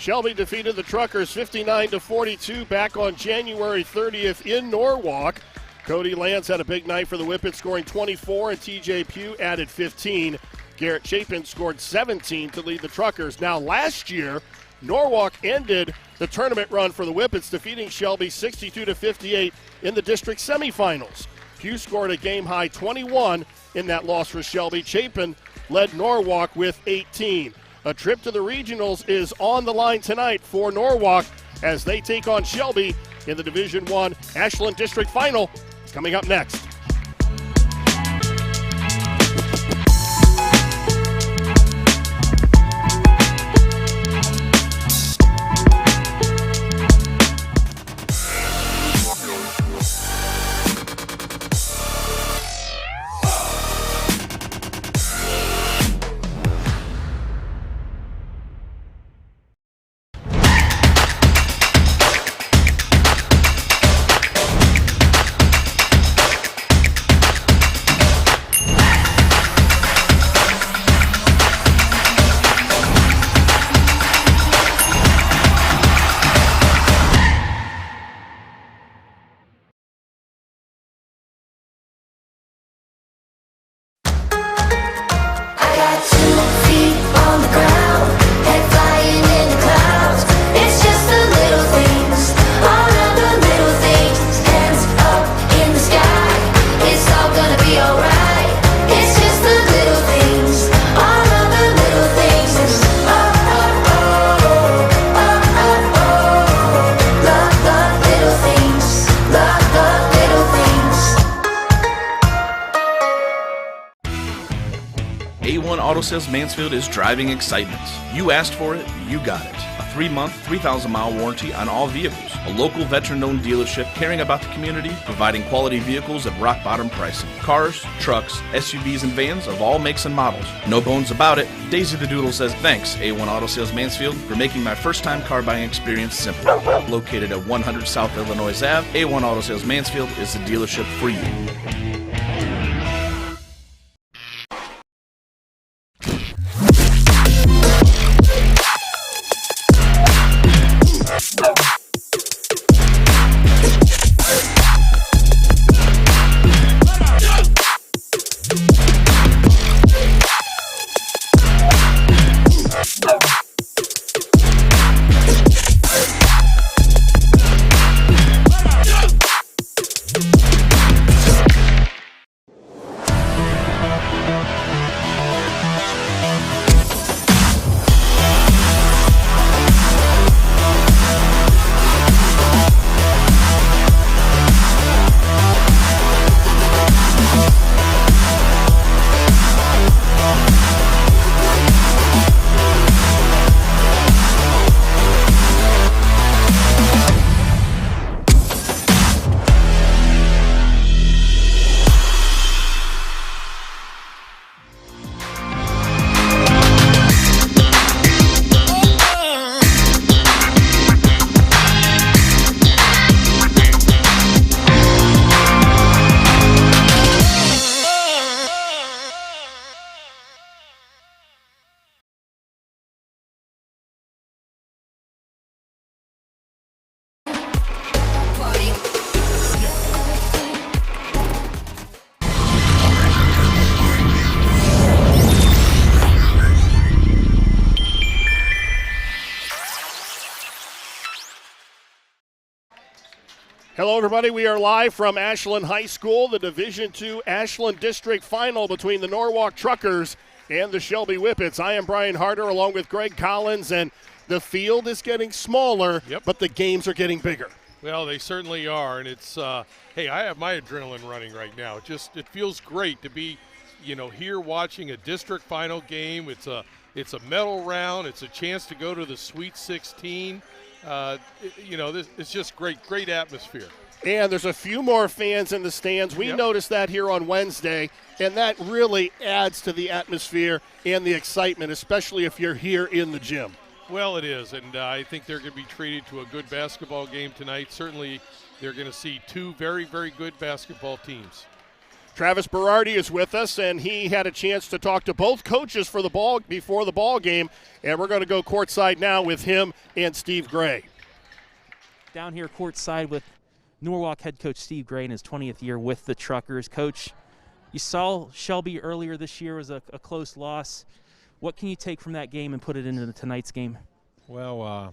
Shelby defeated the Truckers 59-42 back on January 30th in Norwalk. Cody Lance had a big night for the Whippets, scoring 24, and TJ Pugh added 15. Garrett Chapin scored 17 to lead the Truckers. Now, last year, Norwalk ended the tournament run for the Whippets, defeating Shelby 62-58 in the district semifinals. Pugh scored a game-high 21 in that loss for Shelby. Chapin led Norwalk with 18. A trip to the regionals is on the line tonight for Norwalk as they take on Shelby in the Division I Ashland District Final. Coming up next. Auto Sales Mansfield is driving excitement. You asked for it, you got it. A 3-month, 3,000-mile warranty on all vehicles. A local veteran-owned dealership caring about the community, providing quality vehicles at rock-bottom pricing. Cars, trucks, SUVs, and vans of all makes and models. No bones about it. Daisy the Doodle says thanks, A1 Auto Sales Mansfield, for making my first-time car buying experience simple. Located at 100 South Illinois Ave, A1 Auto Sales Mansfield is the dealership for you. Hello, everybody. We are live from Ashland High School, the Division II Ashland District Final between the Norwalk Truckers and the Shelby Whippets. I am Brian Harter along with Gregg Collins, and the field is getting smaller, but the games are getting bigger. Well, they certainly are, and it's hey, I have my adrenaline running right now. It feels great to be, here watching a district final game. It's a medal round. It's a chance to go to the Sweet 16. It's just great atmosphere. And there's a few more fans in the stands. We noticed that here on Wednesday, and that really adds to the atmosphere and the excitement, especially if you're here in the gym. Well, it is, and I think they're going to be treated to a good basketball game tonight. Certainly, they're going to see two very, very good basketball teams. Travis Berardi is with us, and he had a chance to talk to both coaches before the ball game, and we're going to go courtside now with him and Steve Gregg. Down here courtside with Norwalk head coach Steve Gregg in his 20th year with the Truckers. Coach, you saw Shelby earlier this year was a close loss. What can you take from that game and put it into tonight's game? Well,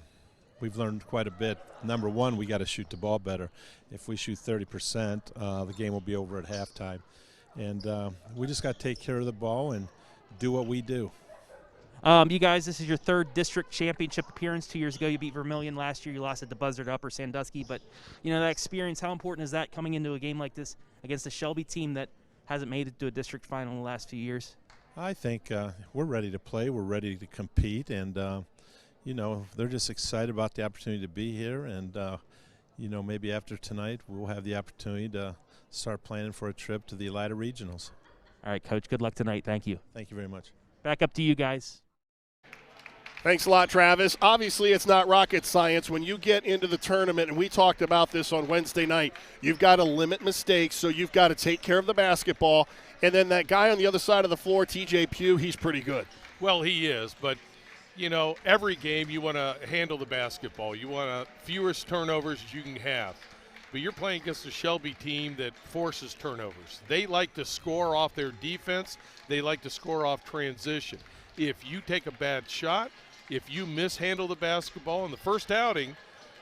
we've learned quite a bit. Number one, we got to shoot the ball better. If we shoot 30%, the game will be over at halftime. And we just got to take care of the ball and do what we do. You guys, this is your third district championship appearance. 2 years ago, you beat Vermilion. Last year, you lost at the buzzer to Upper Sandusky. But, that experience, how important is that coming into a game like this against a Shelby team that hasn't made it to a district final in the last few years? I think we're ready to play. We're ready to compete. And, they're just excited about the opportunity to be here. And, maybe after tonight, we'll have the opportunity to start planning for a trip to the Elida Regionals. All right, Coach, good luck tonight. Thank you. Thank you very much. Back up to you guys. Thanks a lot, Travis. Obviously, it's not rocket science. When you get into the tournament, and we talked about this on Wednesday night, you've got to limit mistakes, so you've got to take care of the basketball. And then that guy on the other side of the floor, TJ Pugh, he's pretty good. Well, he is, but every game you want to handle the basketball. You want fewest turnovers as you can have. But you're playing against a Shelby team that forces turnovers. They like to score off their defense. They like to score off transition. If you take a bad shot, if you mishandle the basketball in the first outing,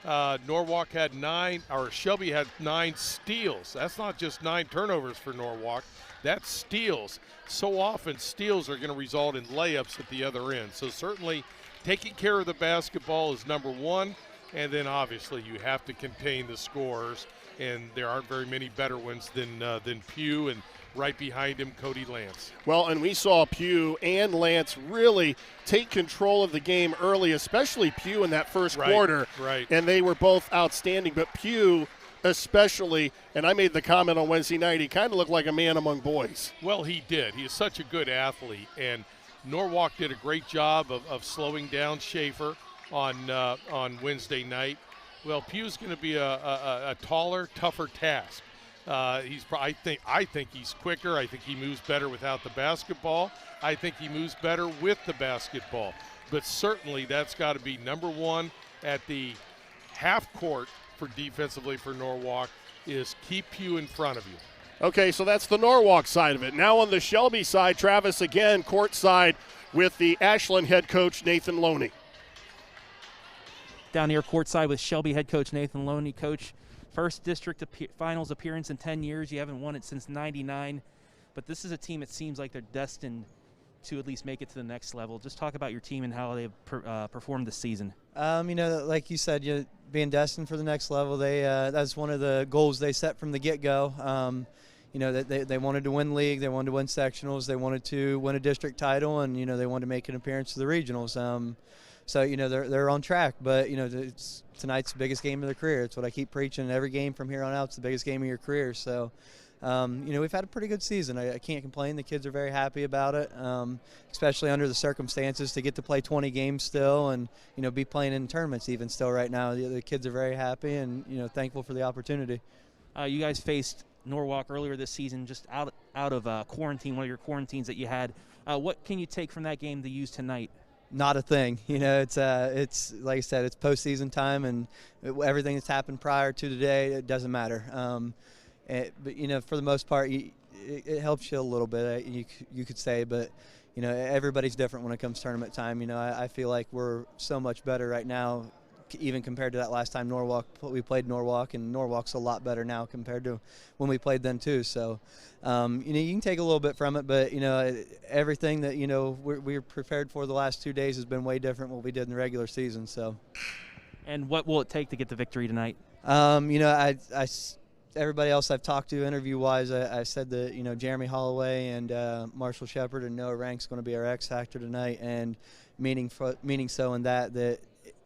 Shelby had 9 steals. That's not just 9 turnovers for Norwalk. That's steals. So often steals are going to result in layups at the other end. So certainly taking care of the basketball is number one. And then obviously you have to contain the scorers, and there aren't very many better ones than Pugh, and right behind him, Cody Lance. Well, and we saw Pugh and Lance really take control of the game early, especially Pugh in that first quarter. Right. And they were both outstanding, but Pugh especially, and I made the comment on Wednesday night, he kind of looked like a man among boys. Well, he did. He is such a good athlete, and Norwalk did a great job of slowing down Schaefer on Wednesday night. Well, Pugh's going to be a taller, tougher task. I think he's quicker. I think he moves better without the basketball. I think he moves better with the basketball. But certainly that's got to be number one at the half court for defensively for Norwalk is keep Pugh in front of you. Okay, so that's the Norwalk side of it. Now on the Shelby side, Travis again courtside with the Ashland head coach Nathan Loney. Down here courtside with Shelby head coach Nathan Loney. Coach, first district finals appearance in 10 years. You haven't won it since '99, but this is a team that seems like they're destined to at least make it to the next level. Just talk about your team and how they've performed this season. Like you said, being destined for the next level, that's one of the goals they set from the get-go. They wanted to win league, they wanted to win sectionals, they wanted to win a district title, and they wanted to make an appearance to the regionals. So they're on track, but tonight's the biggest game of their career. It's what I keep preaching. Every game from here on out is the biggest game of your career. So, we've had a pretty good season. I can't complain. The kids are very happy about it, especially under the circumstances to get to play 20 games still, and be playing in tournaments even still right now. The kids are very happy and thankful for the opportunity. You guys faced Norwalk earlier this season, just out of quarantine, one of your quarantines that you had. What can you take from that game to use tonight? Not a thing. It's like I said, it's postseason time, and everything that's happened prior to today, it doesn't matter. But for the most part, it helps you a little bit. You could say, but everybody's different when it comes to tournament time. I feel like we're so much better right now, even compared to that last time we played Norwalk, and Norwalk's a lot better now compared to when we played then too. So, you can take a little bit from it, but everything that we're prepared for the last 2 days has been way different what we did in the regular season. So, and what will it take to get the victory tonight? Everybody else I've talked to interview-wise, I said that Jeremy Holloway and Marshall Shepard and Noah Rank's going to be our X factor tonight, and meaning so in that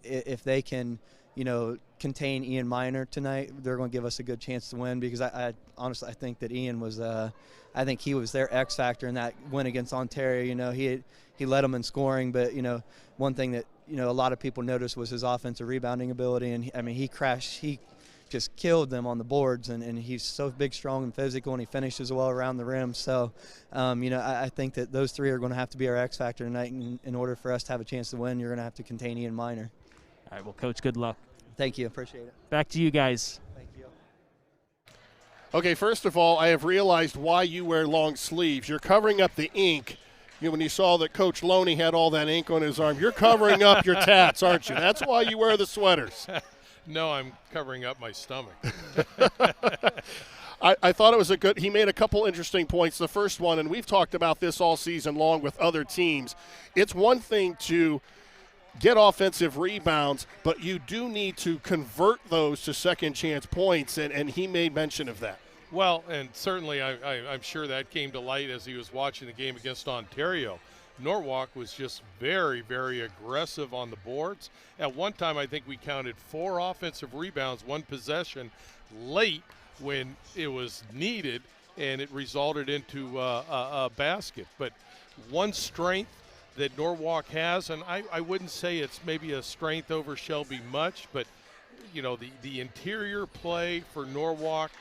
if they can, contain Ian Minor tonight, they're going to give us a good chance to win, because I honestly think that Ian was, I think he was their X factor in that win against Ontario. He led them in scoring, but one thing that a lot of people noticed was his offensive rebounding ability, and he just killed them on the boards, and he's so big, strong, and physical, and he finishes well around the rim. So, I think that those three are going to have to be our X factor tonight. In order for us to have a chance to win, you're going to have to contain Ian Minor. All right, well, Coach, good luck. Thank you. Appreciate it. Back to you guys. Thank you. Okay, first of all, I have realized why you wear long sleeves. You're covering up the ink. When you saw that Coach Loney had all that ink on his arm, you're covering up your tats, aren't you? That's why you wear the sweaters. No, I'm covering up my stomach. I thought it was he made a couple interesting points. The first one, and we've talked about this all season long with other teams, it's one thing to get offensive rebounds, but you do need to convert those to second chance points, and he made mention of that. Well, and certainly I'm sure that came to light as he was watching the game against Ontario. Norwalk was just very, very aggressive on the boards. At one time, I think we counted 4 offensive rebounds, 1 possession late when it was needed, and it resulted into a basket. But one strength that Norwalk has, and I wouldn't say it's maybe a strength over Shelby much, but, the interior play for Norwalk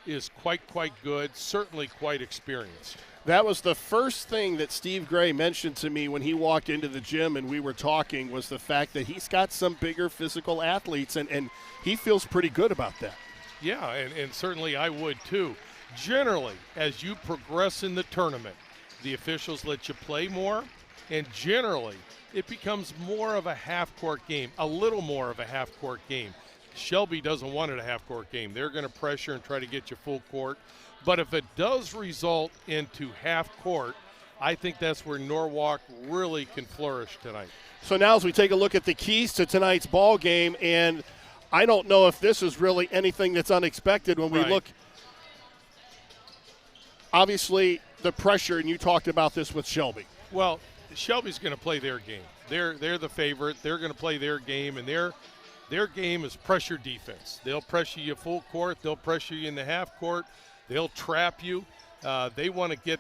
is quite good, certainly quite experienced. That was the first thing that Steve Gray mentioned to me when he walked into the gym and we were talking, was the fact that he's got some bigger physical athletes, and he feels pretty good about that. Yeah, and certainly I would too. Generally, as you progress in the tournament, the officials let you play more, and generally it becomes more of a half-court game, a little more of a half-court game. Shelby doesn't want it a half-court game. They're going to pressure and try to get you full court. But if it does result into half-court, I think that's where Norwalk really can flourish tonight. So now as we take a look at the keys to tonight's ball game, and I don't know if this is really anything that's unexpected when we look. Obviously, the pressure, and you talked about this with Shelby. Well, Shelby's going to play their game. They're the favorite. They're going to play their game, and their game is pressure defense. They'll pressure you full court. They'll pressure you in the half court. They'll trap you. They want to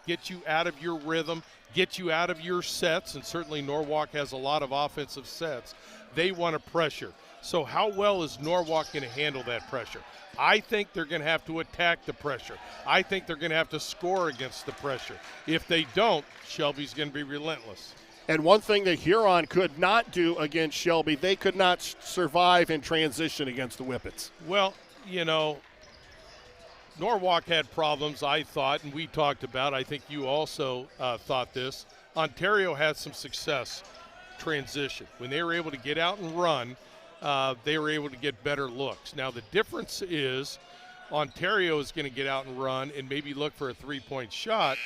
get you out of your rhythm, get you out of your sets, and certainly Norwalk has a lot of offensive sets. They want to pressure. So how well is Norwalk going to handle that pressure? I think they're going to have to attack the pressure. I think they're going to have to score against the pressure. If they don't, Shelby's going to be relentless. And one thing that Huron could not do against Shelby, they could not survive in transition against the Whippets. Well, Norwalk had problems, I thought, and we talked about. I think you also thought this. Ontario had some success transition. When they were able to get out and run, they were able to get better looks. Now, the difference is Ontario is going to get out and run and maybe look for a three-point shot.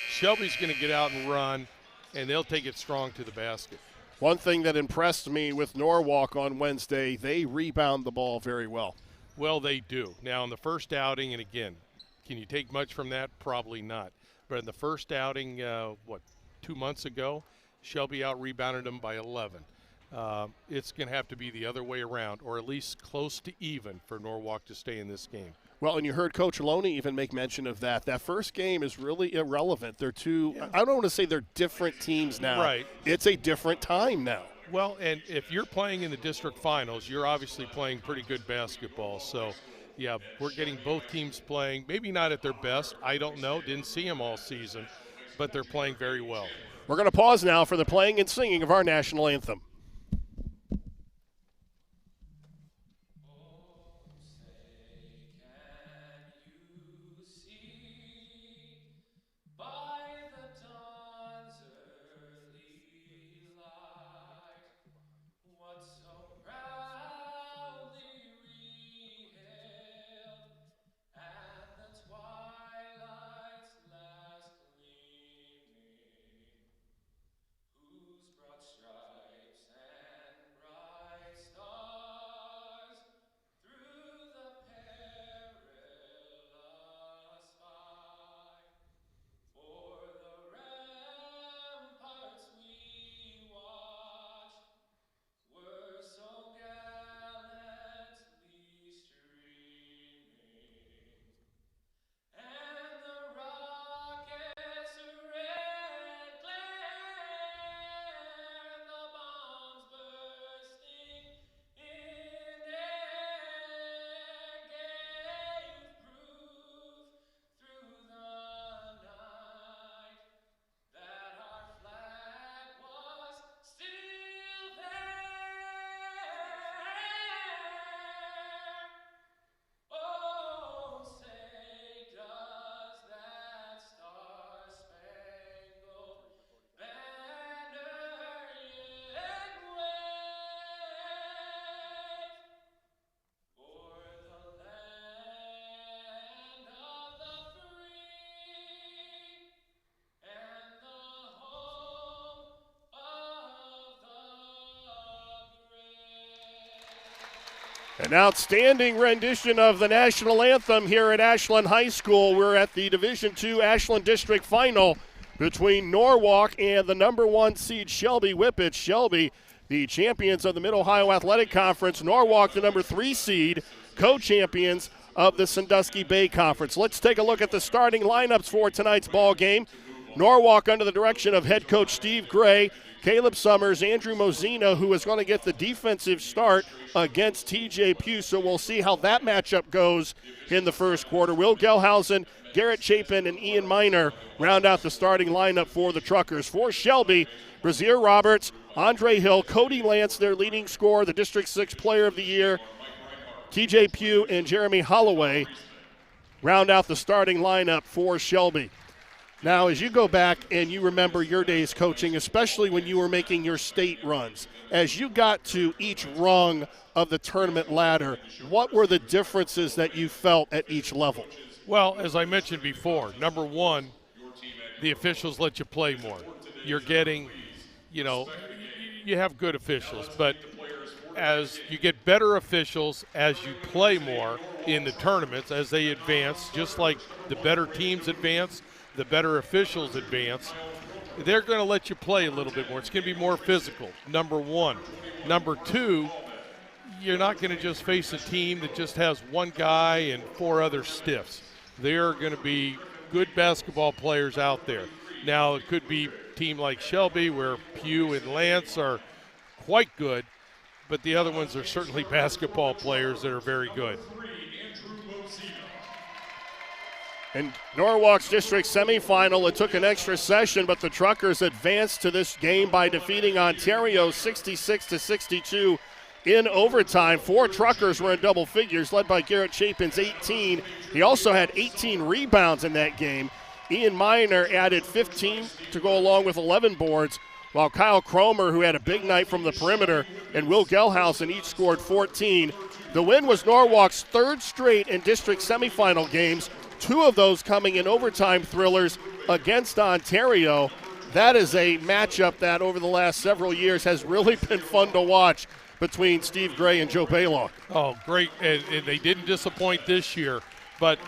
Shelby's going to get out and run, and they'll take it strong to the basket. One thing that impressed me with Norwalk on Wednesday, they rebound the ball very well. Well, they do. Now, in the first outing, and again, can you take much from that? Probably not. But in the first outing, 2 months ago, Shelby out-rebounded them by 11. It's going to have to be the other way around, or at least close to even for Norwalk to stay in this game. Well, and you heard Coach Loney even make mention of that. That first game is really irrelevant. They're I don't want to say they're different teams now. Right. It's a different time now. Well, and if you're playing in the district finals, you're obviously playing pretty good basketball. So, yeah, we're getting both teams playing, maybe not at their best. I don't know. Didn't see them all season, but they're playing very well. We're going to pause now for the playing and singing of our national anthem. Stripes An outstanding rendition of the national anthem here at Ashland High School. We're at the Division II Ashland District Final between Norwalk and the number 1 seed Shelby Whippets. Shelby, the champions of the Mid-Ohio Athletic Conference. Norwalk, the number 3 seed, co-champions of the Sandusky Bay Conference. Let's take a look at the starting lineups for tonight's ball game. Norwalk under the direction of head coach Steve Gregg, Caleb Summers, Andrew Mozina, who is going to get the defensive start against TJ Pugh. So we'll see how that matchup goes in the first quarter. Will Gelhausen, Garrett Chapin, and Ian Miner round out the starting lineup for the Truckers. For Shelby, Brazier Roberts, Andre Hill, Cody Lance, their leading scorer, the District 6 Player of the Year, TJ Pugh and Jeremy Holloway round out the starting lineup for Shelby. Now, as you go back and you remember your days coaching, especially when you were making your state runs, as you got to each rung of the tournament ladder, what were the differences that you felt at each level? Well, as I mentioned before, number one, the officials let you play more. You're getting, you have good officials, but as you get better officials as you play more in the tournaments, as they advance, just like the better teams advance, the better officials advance, they're going to let you play a little bit more. It's going to be more physical, number one. Number two, you're not going to just face a team that just has one guy and 4 other stiffs. There are going to be good basketball players out there. Now, it could be a team like Shelby where Pugh and Lance are quite good, but the other ones are certainly basketball players that are very good. In Norwalk's district semifinal, it took an extra session, but the Truckers advanced to this game by defeating Ontario 66-62 in overtime. 4 Truckers were in double figures, led by Garrett Chapin's 18. He also had 18 rebounds in that game. Ian Miner added 15 to go along with 11 boards, while Kyle Cromer, who had a big night from the perimeter, and Will Gelhausen each scored 14. The win was Norwalk's 3rd straight in district semifinal games, 2 of those coming in overtime thrillers against Ontario. That is a matchup that over the last several years has really been fun to watch between Steve Gray and Joe Baylor. Oh, great, and they didn't disappoint this year, but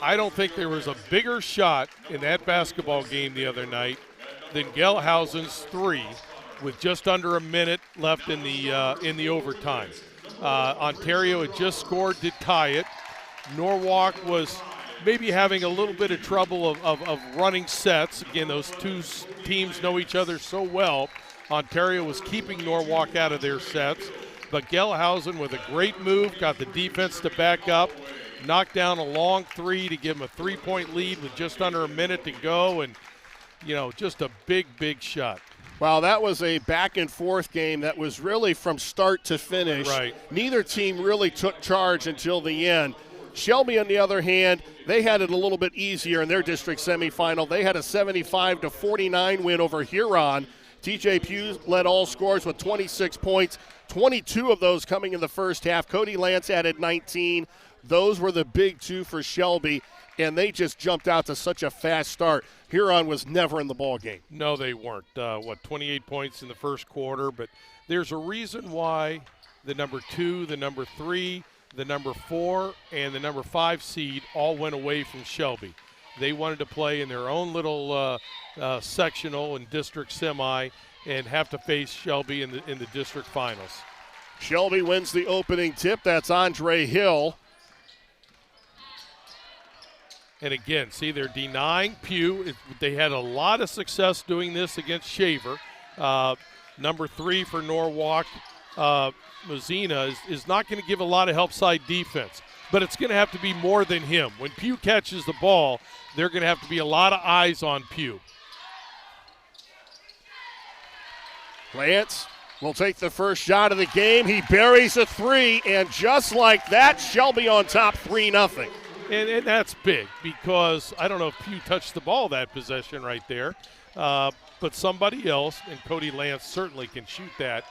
I don't think there was a bigger shot in that basketball game the other night than Gelhausen's 3 with just under a minute left in the overtime. Ontario had just scored to tie it. Norwalk was maybe having a little bit of trouble of running sets. Again, those 2 teams know each other so well. Ontario was keeping Norwalk out of their sets, but Gelhausen with a great move got the defense to back up, knocked down a long 3 to give them a 3-point lead with just under a minute to go, and just a big shot. Wow, that was a back-and-forth game that was really from start to finish. Right. Neither team really took charge until the end. Shelby, on the other hand, they had it a little bit easier in their district semifinal. They had a 75-49 win over Huron. TJ Pugh led all scores with 26 points, 22 of those coming in the first half. Cody Lance added 19. Those were the big 2 for Shelby, and they just jumped out to such a fast start. Huron was never in the ball game. No, they weren't. 28 points in the first quarter, but there's a reason why the number 2, the number 3, the number 4, and the number 5 seed all went away from Shelby. They wanted to play in their own little sectional and district semi and have to face Shelby in the district finals. Shelby wins the opening tip. That's Andre Hill. And again, see, they're denying Pugh. They had a lot of success doing this against Shaver. Number 3 for Norwalk, Mozina, is not going to give a lot of help side defense, but it's going to have to be more than him. When Pugh catches the ball, they're going to have to be a lot of eyes on Pugh. Lance will take the first shot of the game. He buries a 3, and just like that, Shelby on top 3-0. And that's big because I don't know if Pugh touched the ball that possession right there, but somebody else, and Cody Lance certainly can shoot that,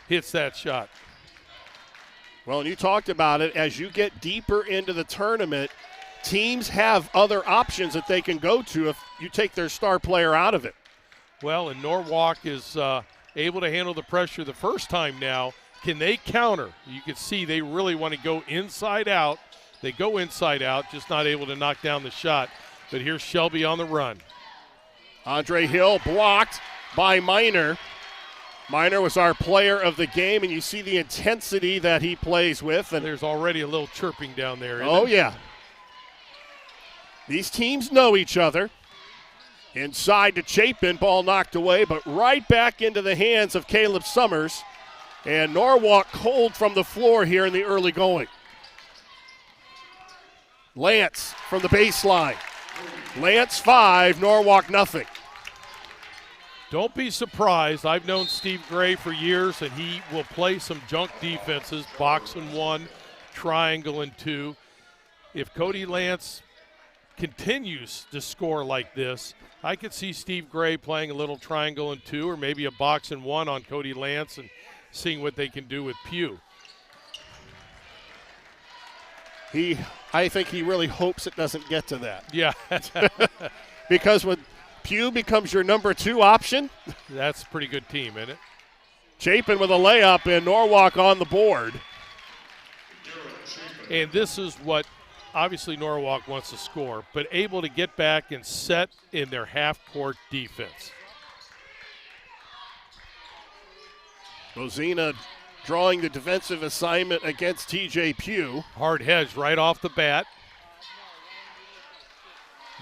hits that shot. Well, and you talked about it, as you get deeper into the tournament, teams have other options that they can go to if you take their star player out of it. Well, and Norwalk is able to handle the pressure the first time now can they counter? You can see they really want to go inside out. They go inside out, just not able to knock down the shot. But here's Shelby on the run. Andre Hill blocked by Miner. Miner was our player of the game, and you see the intensity that he plays with. And there's already a little chirping down there. Oh, yeah. These teams know each other. Inside to Chapin, ball knocked away, but right back into the hands of Caleb Summers. And Norwalk cold from the floor here in the early going. Lance from the baseline. Lance 5, Norwalk nothing. Don't be surprised. I've known Steve Gray for years, and he will play some junk defenses, box and 1, triangle and 2. If Cody Lance continues to score like this, I could see Steve Gray playing a little triangle and 2 or maybe a box and 1 on Cody Lance and seeing what they can do with Pugh. I think he really hopes it doesn't get to that. Yeah. Because when Pugh becomes your number 2 option, that's a pretty good team, isn't it? Chapin with a layup and Norwalk on the board. And this is what obviously Norwalk wants to score, but able to get back and set in their half-court defense. Mozina drawing the defensive assignment against TJ Pugh. Hard hedge right off the bat.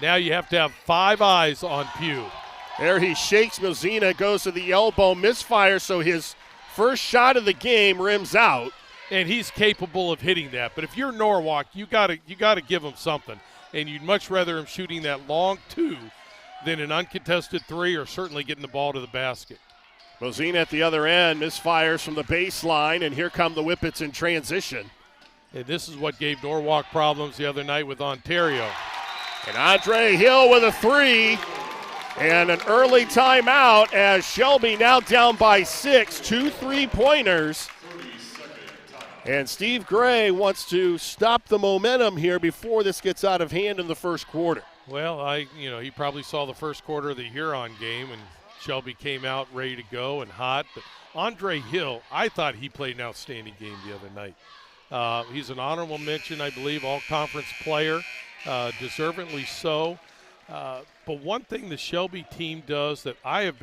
Now you have to have 5 eyes on Pugh. There he shakes Mozina, goes to the elbow, misfire, so his first shot of the game rims out. And he's capable of hitting that. But if you're Norwalk, you gotta give him something. And you'd much rather him shooting that long 2 than an uncontested 3 or certainly getting the ball to the basket. Mozina at the other end, misfires from the baseline, and here come the Whippets in transition. And this is what gave Norwalk problems the other night with Ontario. And Andre Hill with a 3, and an early timeout as Shelby now down by 6, 2 3-pointers. And Steve Gray wants to stop the momentum here before this gets out of hand in the first quarter. Well, he probably saw the first quarter of the Huron game, and Shelby came out ready to go and hot. But Andre Hill, I thought he played an outstanding game the other night. He's an honorable mention, I believe, all-conference player, deservedly so. But one thing the Shelby team does that they've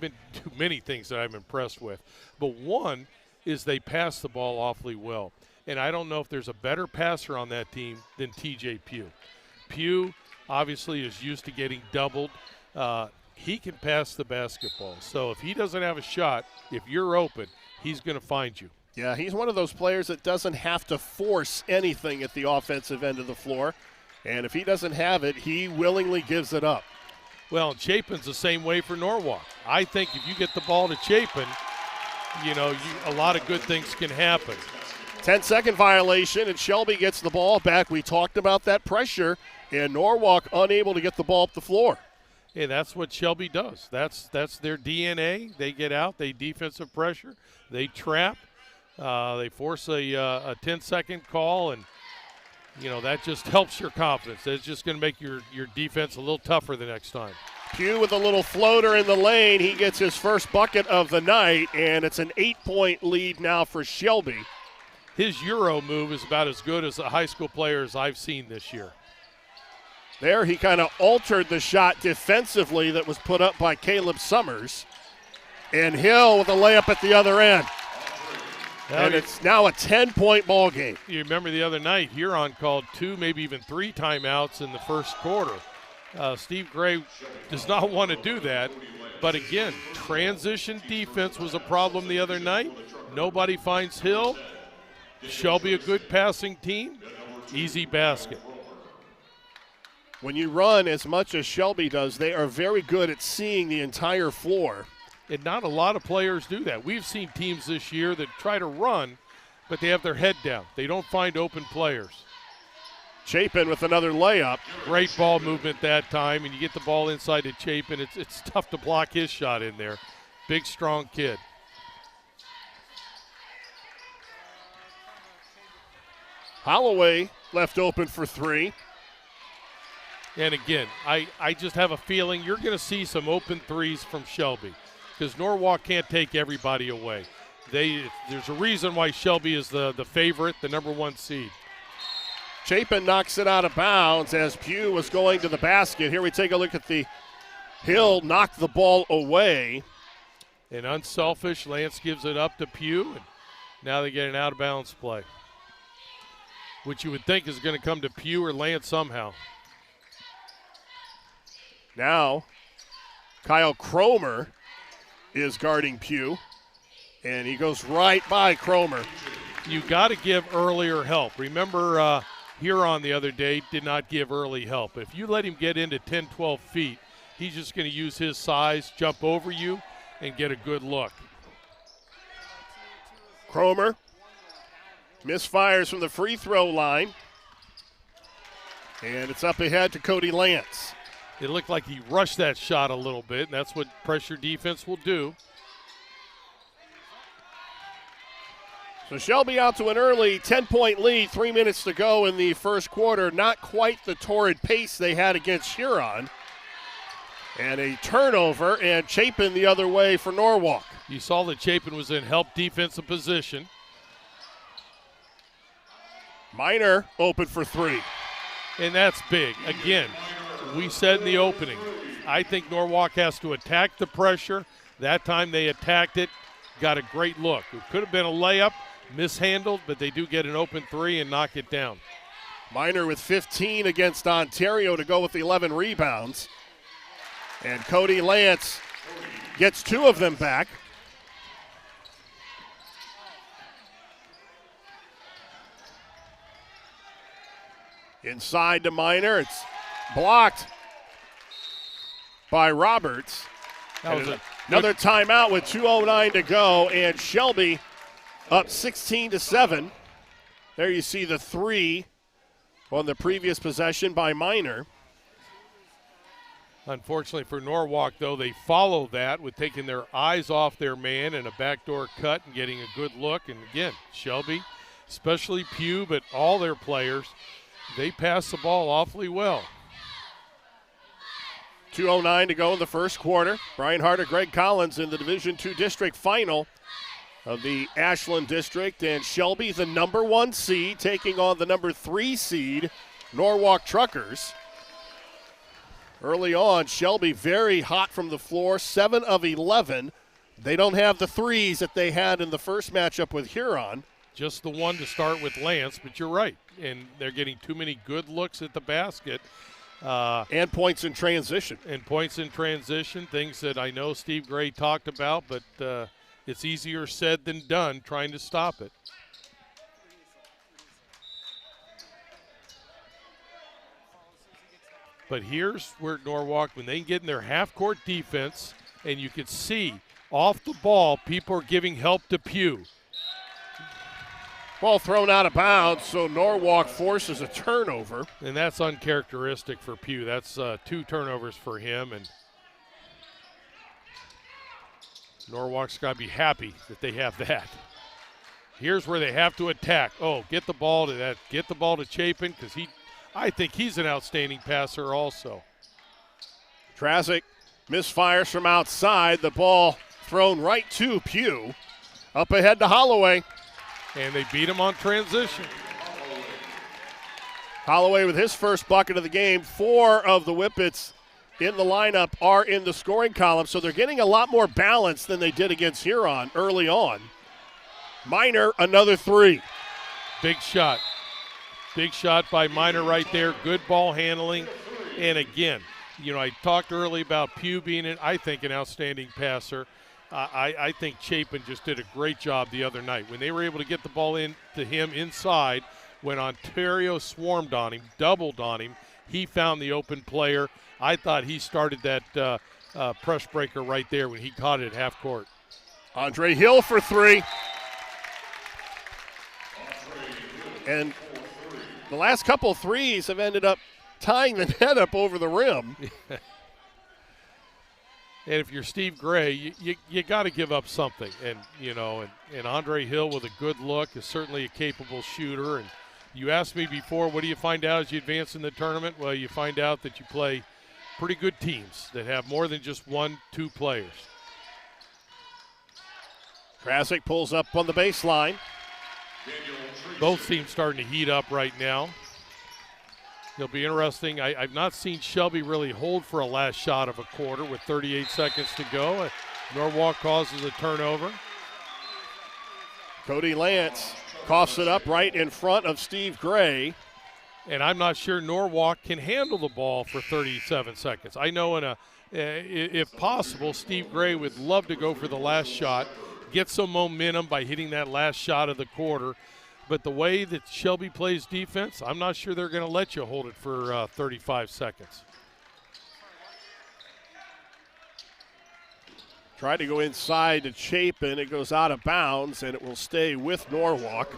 been too many things that I'm impressed with. But one is they pass the ball awfully well. And I don't know if there's a better passer on that team than TJ Pugh. Pugh obviously is used to getting doubled. He can pass the basketball. So if he doesn't have a shot, if you're open, he's going to find you. Yeah, he's one of those players that doesn't have to force anything at the offensive end of the floor. And if he doesn't have it, he willingly gives it up. Well, Chapin's the same way for Norwalk. I think if you get the ball to Chapin, a lot of good things can happen. 10-second violation, and Shelby gets the ball back. We talked about that pressure, and Norwalk unable to get the ball up the floor. Hey, that's what Shelby does. That's their DNA. They get out, they defensive pressure, they trap, they force a 10-second call, and that just helps your confidence. It's just going to make your defense a little tougher the next time. Pugh with a little floater in the lane. He gets his first bucket of the night, and it's an 8-point lead now for Shelby. His Euro move is about as good as a high school player as I've seen this year. There he kind of altered the shot defensively that was put up by Caleb Summers. And Hill with a layup at the other end. And it's now a 10-point ball game. You remember the other night, Huron called 2, maybe even 3 timeouts in the first quarter. Steve Gray does not want to do that. But again, transition defense was a problem the other night. Nobody finds Hill. Shelby a good passing team. Easy basket. When you run as much as Shelby does, they are very good at seeing the entire floor. And not a lot of players do that. We've seen teams this year that try to run, but they have their head down. They don't find open players. Chapin with another layup. Great ball movement that time, and you get the ball inside to Chapin. It's tough to block his shot in there. Big, strong kid. Holloway left open for 3. And again, I just have a feeling you're going to see some open threes from Shelby because Norwalk can't take everybody away. there's a reason why Shelby is the favorite, the number 1 seed. Chapin knocks it out of bounds as Pugh was going to the basket. Here we take a look at the Hill knocked the ball away. And unselfish, Lance gives it up to Pugh, and now they get an out-of-bounds play, which you would think is going to come to Pugh or Lance somehow. Now, Kyle Cromer is guarding Pugh, and he goes right by Cromer. You got to give earlier help. Remember, Huron the other day did not give early help. If you let him get into 10, 12 feet, he's just going to use his size, jump over you, and get a good look. Cromer misfires from the free throw line, and it's up ahead to Cody Lance. It looked like he rushed that shot a little bit, and that's what pressure defense will do. So Shelby out to an early 10-point lead, 3 minutes to go in the first quarter. Not quite the torrid pace they had against Huron. And a turnover, and Chapin the other way for Norwalk. You saw that Chapin was in help defensive position. Minor open for 3. And that's big. Again, we said in the opening, I think Norwalk has to attack the pressure. That time they attacked it, got a great look. It could have been a layup, mishandled, but they do get an open 3 and knock it down. Minor with 15 against Ontario to go with the 11 rebounds. And Cody Lance gets 2 of them back. Inside to Minor. It's blocked by Roberts. That was Another timeout with 2:09 to go, and Shelby up 16-7. There you see the 3 on the previous possession by Minor. Unfortunately for Norwalk, though, they follow that with taking their eyes off their man and a backdoor cut and getting a good look. And again, Shelby, especially Pugh, but all their players, they pass the ball awfully well. 2:09 to go in the first quarter. Brian Harter, Gregg Collins in the Division II District final of the Ashland District. And Shelby, the number 1 seed, taking on the number 3 seed, Norwalk Truckers. Early on, Shelby very hot from the floor, 7 of 11. They don't have the threes that they had in the first matchup with Huron. Just the one to start with Lance, but you're right. And they're getting too many good looks at the basket. And points in transition. And points in transition, things that I know Steve Gray talked about, but it's easier said than done trying to stop it. But here's where Norwalk, when they get in their half-court defense, and you can see off the ball, people are giving help to Pugh. Ball thrown out of bounds, so Norwalk forces a turnover. And that's uncharacteristic for Pugh. That's 2 turnovers for him, and Norwalk's got to be happy that they have that. Here's where they have to attack. Oh, get the ball to Chapin, because I think he's an outstanding passer also. Trazik misfires from outside. The ball thrown right to Pugh. Up ahead to Holloway. And they beat him on transition. Holloway with his first bucket of the game. 4 of the Whippets in the lineup are in the scoring column, so they're getting a lot more balance than they did against Huron early on. Minor, another 3. Big shot. Big shot by Minor right there. Good ball handling. And again, I talked early about Pugh being, I think, an outstanding passer. I think Chapin just did a great job the other night. When they were able to get the ball in to him inside, when Ontario swarmed on him, doubled on him, he found the open player. I thought he started that press breaker right there when he caught it at half court. Andre Hill for 3. And the last couple threes have ended up tying the net up over the rim. And if you're Steve Gray, you got to give up something. And, and Andre Hill with a good look is certainly a capable shooter. And you asked me before, what do you find out as you advance in the tournament? Well, you find out that you play pretty good teams that have more than just 1, 2 players. Krasick pulls up on the baseline. Both teams starting to heat up right now. It'll be interesting. I've not seen Shelby really hold for a last shot of a quarter with 38 seconds to go. Norwalk causes a turnover. Cody Lance coughs it up right in front of Steve Gray. And I'm not sure Norwalk can handle the ball for 37 seconds. I know if possible, Steve Gray would love to go for the last shot, get some momentum by hitting that last shot of the quarter. But the way that Shelby plays defense, I'm not sure they're going to let you hold it for 35 seconds. Tried to go inside to Chapin. It goes out of bounds, and it will stay with Norwalk.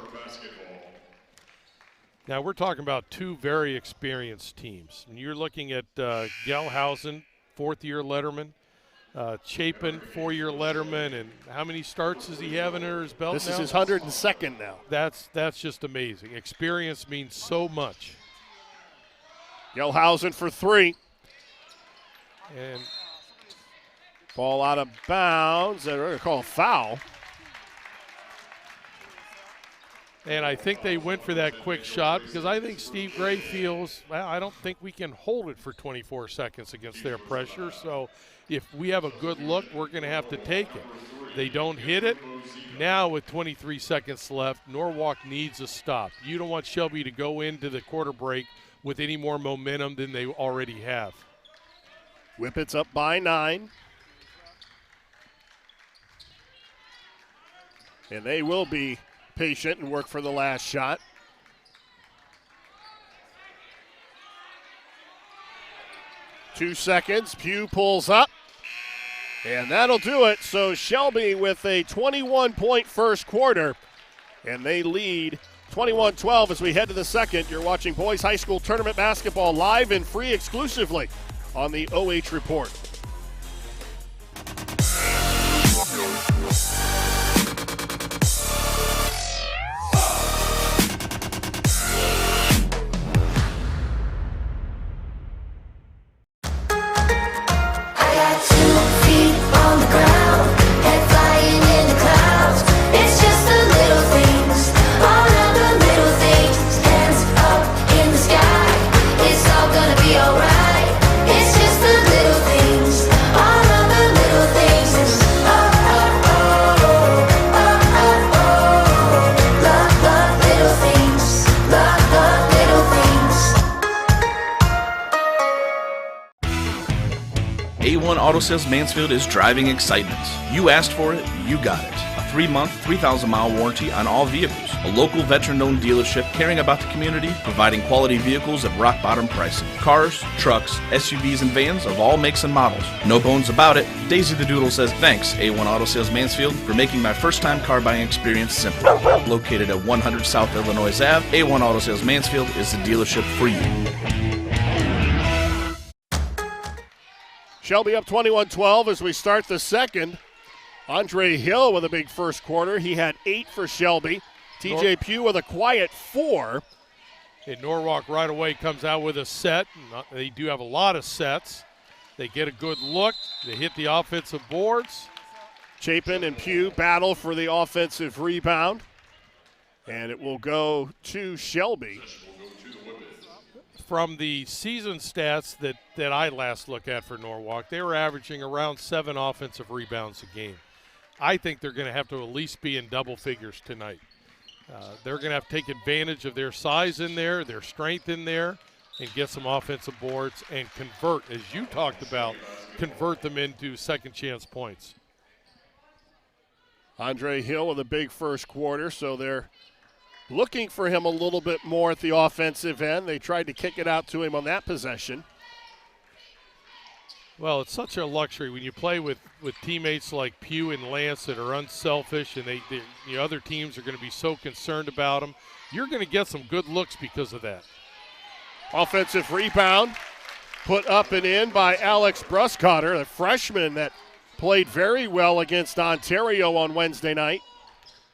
Now, we're talking about two very experienced teams. And you're looking at Gelhausen, fourth-year letterman, Chapin, four-year letterman, and how many starts does he have under his belt This now? is his 102nd now. That's just amazing. Experience means so much. Gelhausen for three. And ball out of bounds. They're going to call a foul. And I think they went for that quick shot because I think Steve Gray feels, well, I don't think we can hold it for 24 seconds against their pressure. So if we have a good look, we're going to have to take it. They don't hit it. Now with 23 seconds left, Norwalk needs a stop. You don't want Shelby to go into the quarter break with any more momentum than they already have. Whippets up by 9. And they will be patient and work for the last shot. Two seconds. Pugh pulls up. And that'll do it. So Shelby with a 21-point first quarter. And they lead 21-12 as we head to the second. You're watching Boys High School Tournament Basketball live and free exclusively on the OH Report. A1 Auto Sales Mansfield is driving excitement. You asked for it, you got it. A 3-month, 3,000-mile warranty on all vehicles. A local veteran-owned dealership caring about the community, providing quality vehicles at rock-bottom pricing. Cars, trucks, SUVs, and vans of all makes and models. No bones about it. Daisy the Doodle says, thanks, A1 Auto Sales Mansfield, for making my first-time car buying experience simple. Located at 100 South Illinois Ave, A1 Auto Sales Mansfield is the dealership for you. Shelby up 21-12 as we start the second. Andre Hill with a big first quarter. He had 8 for Shelby. TJ Pugh with a quiet 4. And Norwalk right away comes out with a set. They do have a lot of sets. They get a good look. They hit the offensive boards. Chapin and Pugh battle for the offensive rebound. And it will go to Shelby. From the season stats that I last looked at for Norwalk, they were averaging around 7 offensive rebounds a game. I think they're going to have to at least be in double figures tonight. They're going to have to take advantage of their size in there, their strength in there, and get some offensive boards and convert, as you talked about, convert them into second chance points. Andre Hill with a big first quarter, so they're looking for him a little bit more at the offensive end. They tried to kick it out to him on that possession. Well, it's such a luxury when you play with teammates like Pugh and Lance that are unselfish, and the other teams are going to be so concerned about them. You're going to get some good looks because of that. Offensive rebound put up and in by Alex Bruscotter, the freshman that played very well against Ontario on Wednesday night.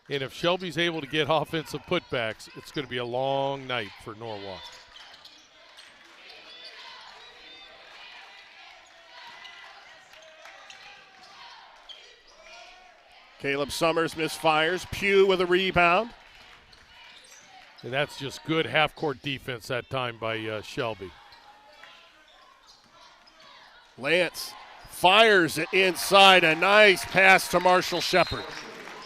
And if Shelby's able to get offensive putbacks, it's going to be a long night for Norwalk. Caleb Summers misfires. Pugh with a rebound. And that's just good half-court defense that time by Shelby. Lance fires it inside. A nice pass to Marshall Shepard.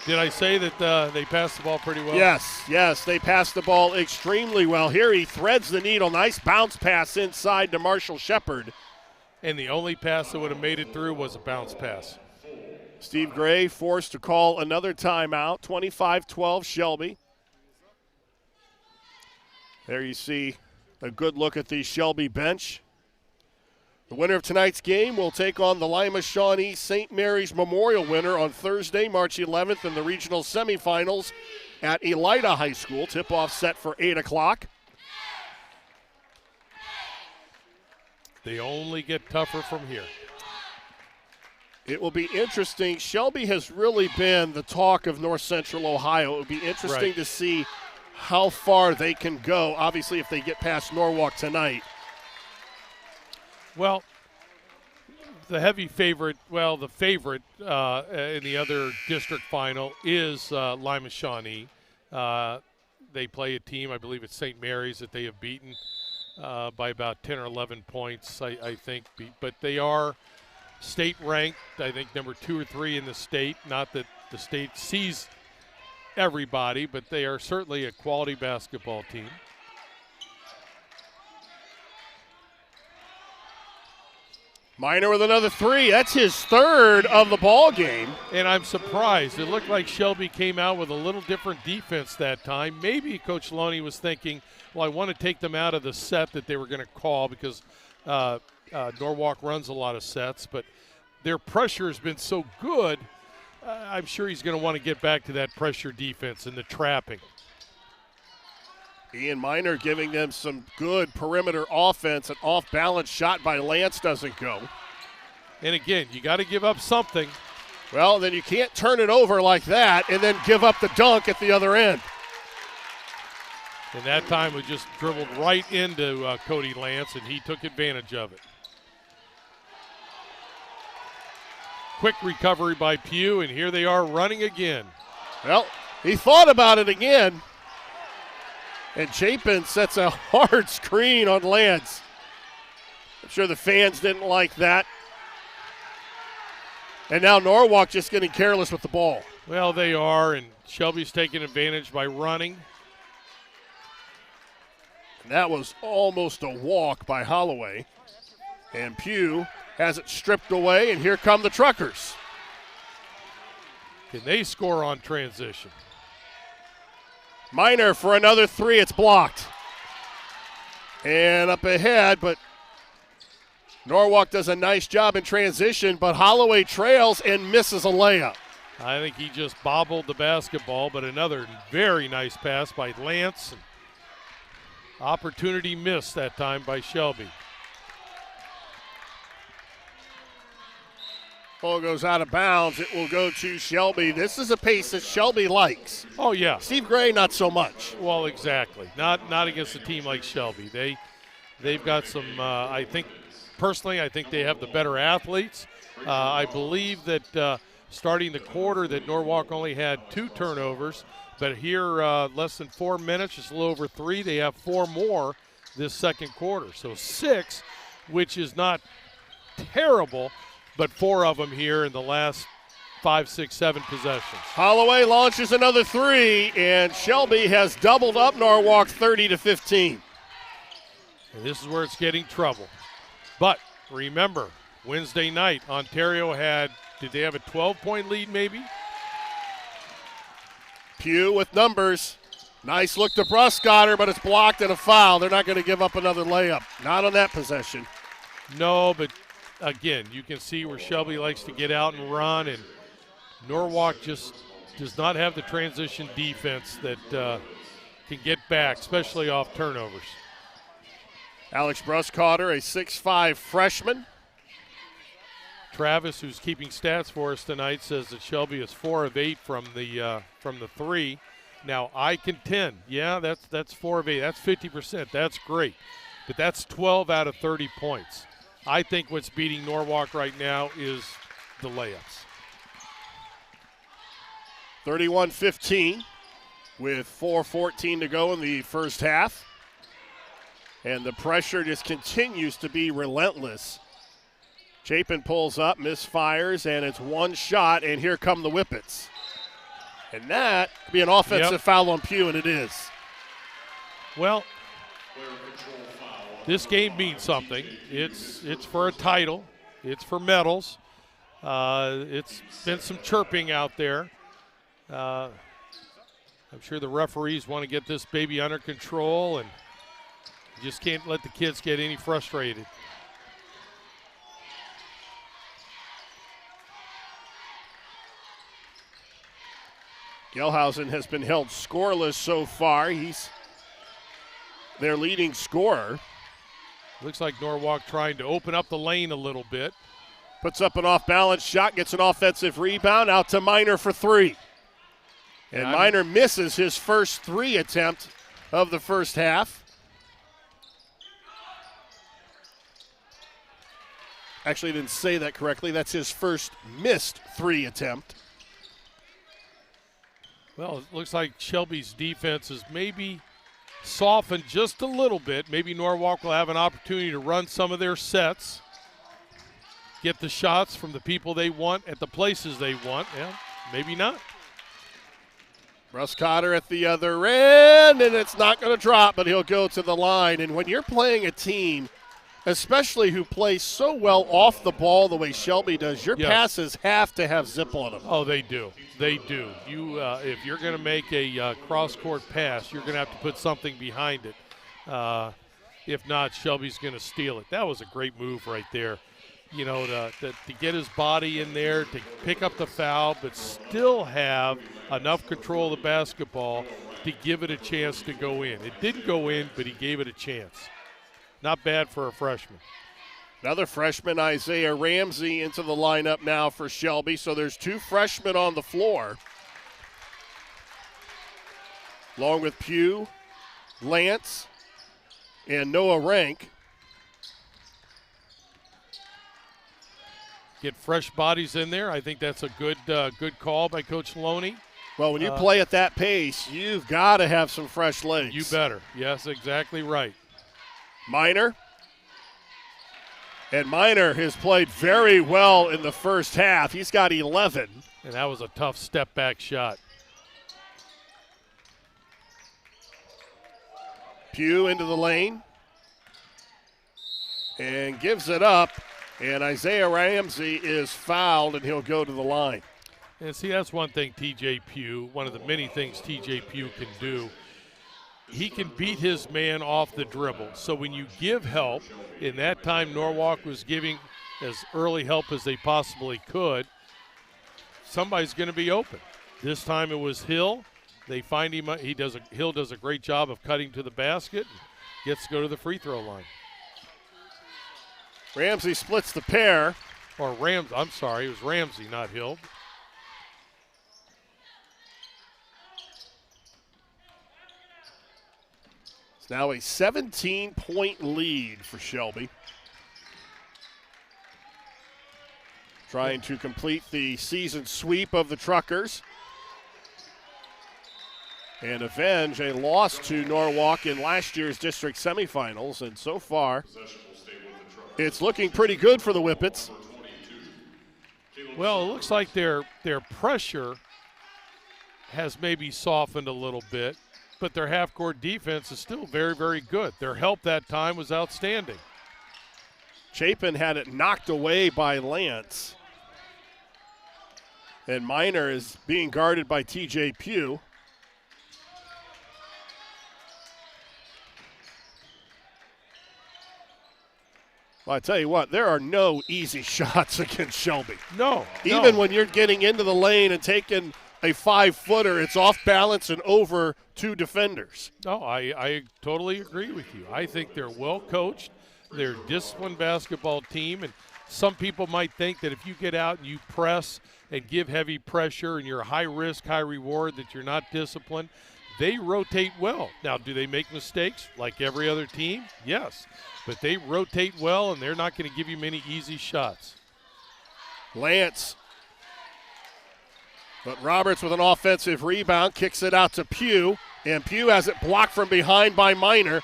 Did I say that they passed the ball pretty well? Yes, they passed the ball extremely well. Here he threads the needle. Nice bounce pass inside to Marshall Shepard. And the only pass that would have made it through was a bounce pass. Steve Gregg forced to call another timeout. 25-12 Shelby. There you see a good look at the Shelby bench. The winner of tonight's game will take on the Lima Shawnee St. Mary's Memorial winner on Thursday, March 11th in the regional semifinals at Elida High School. Tip-off set for 8 o'clock. They only get tougher from here. It will be interesting. Shelby has really been the talk of North Central Ohio. It would be interesting to see how far they can go, obviously, if they get past Norwalk tonight. Well, the favorite in the other district final is Lima Shawnee. They play a team, I believe it's St. Mary's, that they have beaten by about 10 or 11 points, I think. But they are state ranked, I think number 2 or 3 in the state. Not that the state sees everybody, but they are certainly a quality basketball team. Minor with another 3. That's his 3rd of the ball game. And I'm surprised. It looked like Shelby came out with a little different defense that time. Maybe Coach Loney was thinking, well, I want to take them out of the set that they were going to call because Norwalk runs a lot of sets. But their pressure has been so good, I'm sure he's going to want to get back to that pressure defense and the trapping. Ian Minor giving them some good perimeter offense. An off-balance shot by Lance doesn't go. And again, you got to give up something. Well, then you can't turn it over like that and then give up the dunk at the other end. And that time we just dribbled right into Cody Lance, and he took advantage of it. Quick recovery by Pugh, and here they are running again. Well, he thought about it again. And Chapin sets a hard screen on Lance. I'm sure the fans didn't like that. And now Norwalk just getting careless with the ball. Well, they are, and Shelby's taking advantage by running. And that was almost a walk by Holloway. And Pugh has it stripped away, and here come the Truckers. Can they score on transition? Minor for another 3. It's blocked. And up ahead, but Norwalk does a nice job in transition, but Holloway trails and misses a layup. I think he just bobbled the basketball, but another very nice pass by Lance. Opportunity missed that time by Shelby. Ball goes out of bounds. It will go to Shelby. This is a pace that Shelby likes. Oh, yeah. Steve Gray, not so much. Well, exactly. Not against a team like Shelby. They've got some, I think they have the better athletes. I believe that starting the quarter that Norwalk only had 2 turnovers, but here less than 4 minutes, just a little over 3. They have 4 more this second quarter. So 6, which is not terrible, but 4 of them here in the last 5, 6, 7 possessions. Holloway launches another 3, and Shelby has doubled up Norwalk 30-15. And this is where it's getting trouble. But remember, Wednesday night, Ontario did they have a 12-point lead maybe? Pugh with numbers. Nice look to Bruscotter, but it's blocked and a foul. They're not going to give up another layup. Not on that possession. No, but again, you can see where Shelby likes to get out and run, and Norwalk just does not have the transition defense that can get back, especially off turnovers. Alex Bruscotter, a 6'5 freshman. Travis, who's keeping stats for us tonight, says that Shelby is 4 of 8 from the 3. Now, I contend, that's 4 of 8. That's 50%. That's great. But that's 12 out of 30 points. I think what's beating Norwalk right now is the layups. 31-15 with 4:14 to go in the first half. And the pressure just continues to be relentless. Chapin pulls up, misfires, and it's one shot, and here come the Whippets. And that could be an offensive foul on Pugh, and it is. Well, this game means something. It's for a title. It's for medals. It's been some chirping out there. I'm sure the referees want to get this baby under control, and you just can't let the kids get any frustrated. Gelhausen has been held scoreless so far. He's their leading scorer. Looks like Norwalk trying to open up the lane a little bit. Puts up an off-balance shot, gets an offensive rebound, out to Miner for three. And Miner misses his first three attempt of the first half. Actually, I didn't say that correctly. That's his first missed three attempt. Well, it looks like Shelby's defense has maybe softened just a little bit. Maybe Norwalk will have an opportunity to run some of their sets, get the shots from the people they want at the places they want. Yeah, maybe not. Russ Cotter at the other end, and it's not going to drop, but he'll go to the line. And when you're playing a team, especially who plays so well off the ball the way Shelby does, your passes have to have zip on them. Oh, they do. They do. You, if you're going to make a cross-court pass, you're going to have to put something behind it. If not, Shelby's going to steal it. That was a great move right there. You know, to get his body in there, to pick up the foul, but still have enough control of the basketball to give it a chance to go in. It didn't go in, but he gave it a chance. Not bad for a freshman. Another freshman, Isaiah Ramsey, into the lineup now for Shelby. So there's two freshmen on the floor. Along with Pugh, Lance, and Noah Rank. Get fresh bodies in there. I think that's a good call by Coach Loney. Well, when you play at that pace, you've got to have some fresh legs. You better. Yes, exactly right. Miner. And Miner has played very well in the first half. He's got 11. And that was a tough step-back shot. Pugh into the lane. And gives it up. And Isaiah Ramsey is fouled, and he'll go to the line. And see, that's one thing TJ Pugh, one of the many things TJ Pugh can do. He can beat his man off the dribble. So when you give help, in that time Norwalk was giving as early help as they possibly could, somebody's going to be open. This time it was Hill. They find him. Hill does a great job of cutting to the basket and gets to go to the free throw line. Ramsey splits the pair. I'm sorry, it was Ramsey, not Hill. It's now a 17-point lead for Shelby. Trying to complete the season sweep of the Truckers and avenge a loss to Norwalk in last year's district semifinals. And so far, it's looking pretty good for the Whippets. Well, it looks like their pressure has maybe softened a little bit, but their half-court defense is still very, very good. Their help that time was outstanding. Chapin had it knocked away by Lance. And Miner is being guarded by TJ Pugh. Well, I tell you what, there are no easy shots against Shelby. No. Even when you're getting into the lane and taking a 5-footer, it's off balance and over two defenders. No, I totally agree with you. I think they're well coached. They're a disciplined basketball team, and some people might think that if you get out and you press and give heavy pressure and you're high risk, high reward, that you're not disciplined. They rotate well. Now, do they make mistakes like every other team? Yes. But they rotate well, and they're not going to give you many easy shots. Lance But Roberts with an offensive rebound, kicks it out to Pugh, and Pugh has it blocked from behind by Minor.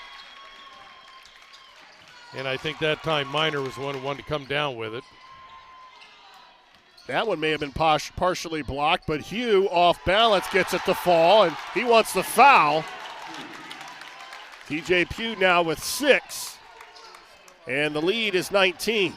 And I think that time Minor was the one who wanted to come down with it. That one may have been partially blocked, but Hugh off balance gets it to fall, and he wants the foul. TJ Pugh now with 6, and the lead is 19.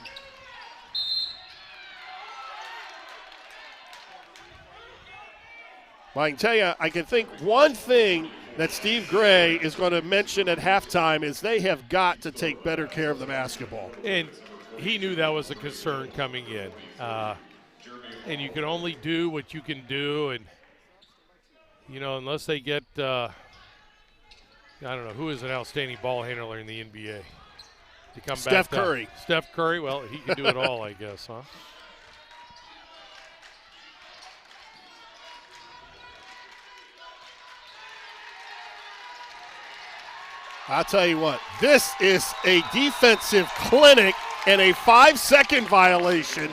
Well, I can tell you, I can think one thing that Steve Gregg is going to mention at halftime is they have got to take better care of the basketball. And he knew that was a concern coming in. And you can only do what you can do. And, you know, unless they get, I don't know, who is an outstanding ball handler in the NBA? To come Steph back Curry. Down. Steph Curry, well, he can do it all, I guess, huh? I'll tell you what, this is a defensive clinic and a 5-second violation.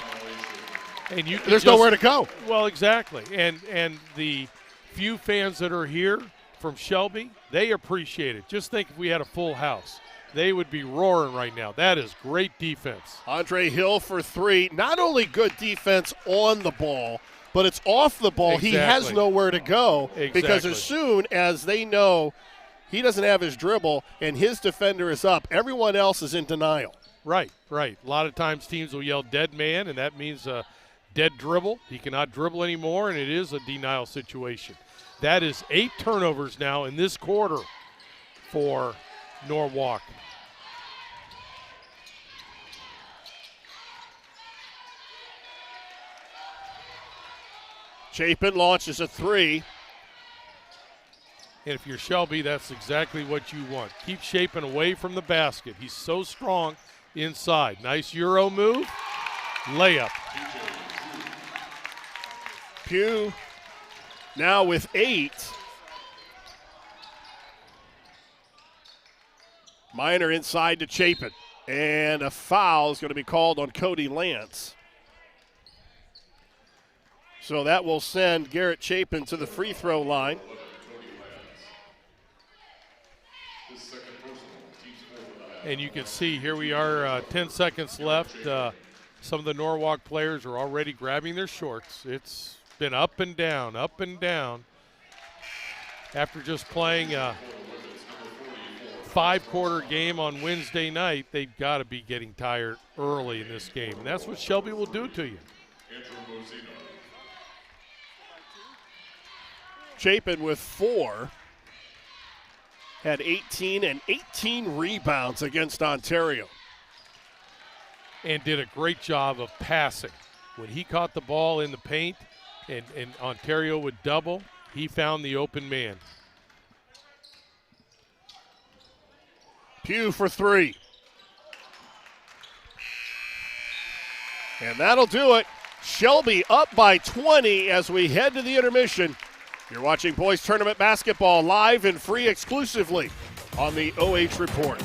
And you there's nowhere to go. Well, exactly. And the few fans that are here from Shelby, they appreciate it. Just think if we had a full house, they would be roaring right now. That is great defense. Andre Hill for 3. Not only good defense on the ball, but it's off the ball. Exactly. He has nowhere to go. Exactly. Because as soon as they know he doesn't have his dribble and his defender is up, everyone else is in denial. Right. A lot of times teams will yell dead man, and that means dead dribble. He cannot dribble anymore, and it is a denial situation. That is 8 turnovers now in this quarter for Norwalk. Chapin launches a 3. And if you're Shelby, that's exactly what you want. Keep Chapin away from the basket. He's so strong inside. Nice Euro move. Layup. Pugh now with 8. Minor inside to Chapin. And a foul is going to be called on Cody Lance. So that will send Garrett Chapin to the free throw line. And you can see here we are, 10 seconds left. Some of the Norwalk players are already grabbing their shorts. It's been up and down. After just playing a 5-quarter game on Wednesday night, they've got to be getting tired early in this game. And that's what Shelby will do to you. Chapin with 4. Had 18 and 18 rebounds against Ontario. And did a great job of passing. When he caught the ball in the paint and Ontario would double, he found the open man. Pugh for 3. And that'll do it. Shelby up by 20 as we head to the intermission. You're watching Boys Tournament Basketball live and free exclusively on the OH Report.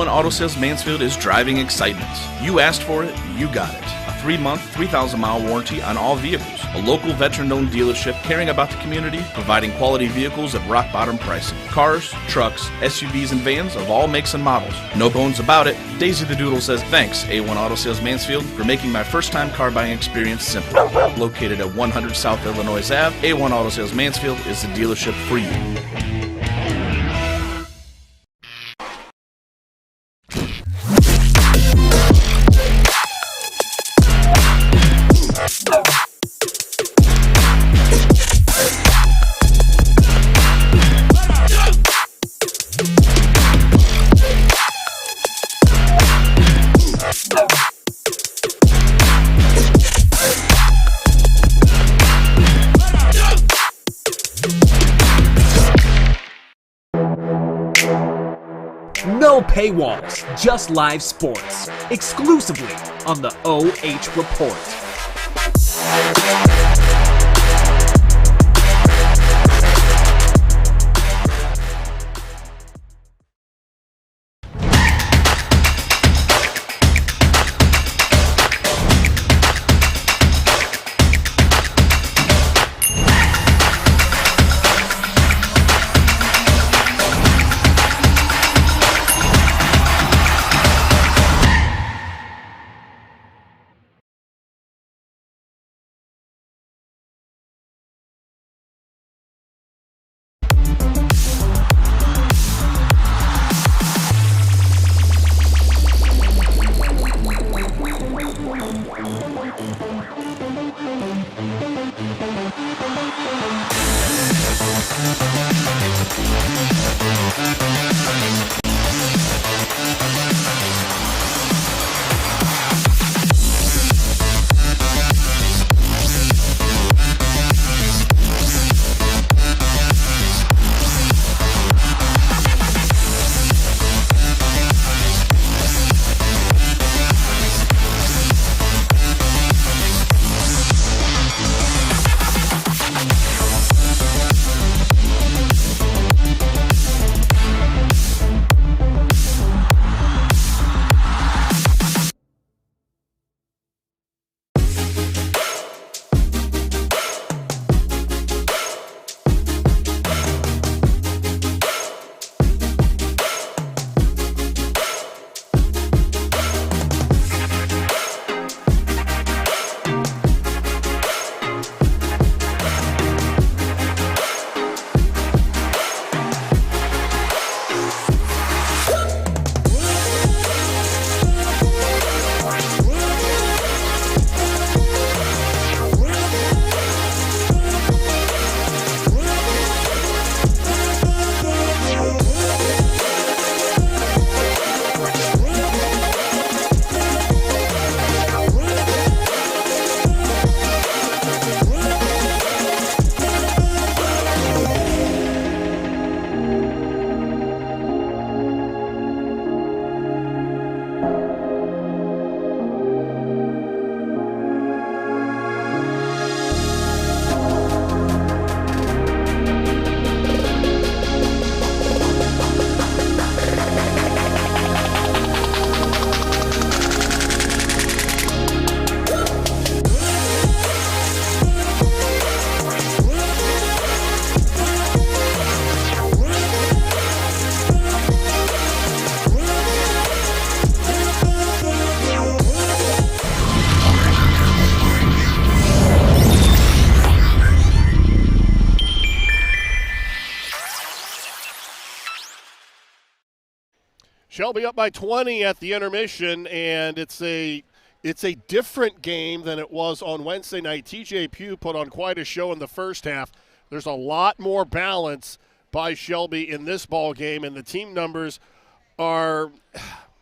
Auto Sales Mansfield is driving excitement. You asked for it, you got it. A 3-month, 3,000-mile warranty on all vehicles. a local veteran-owned dealership caring about the community, providing quality vehicles at rock-bottom pricing. Cars, trucks, SUVs, and vans of all makes and models. No bones about it. Daisy the Doodle says, thanks, A1 Auto Sales Mansfield, for making my first-time car buying experience simple. Located at 100 South Illinois Ave, A1 Auto Sales Mansfield is the dealership for you. No paywalls, just live sports. Exclusively on the OH Report. Shelby up by 20 at the intermission, and it's a different game than it was on Wednesday night. TJ Pugh put on quite a show in the first half. There's a lot more balance by Shelby in this ball game, and the team numbers are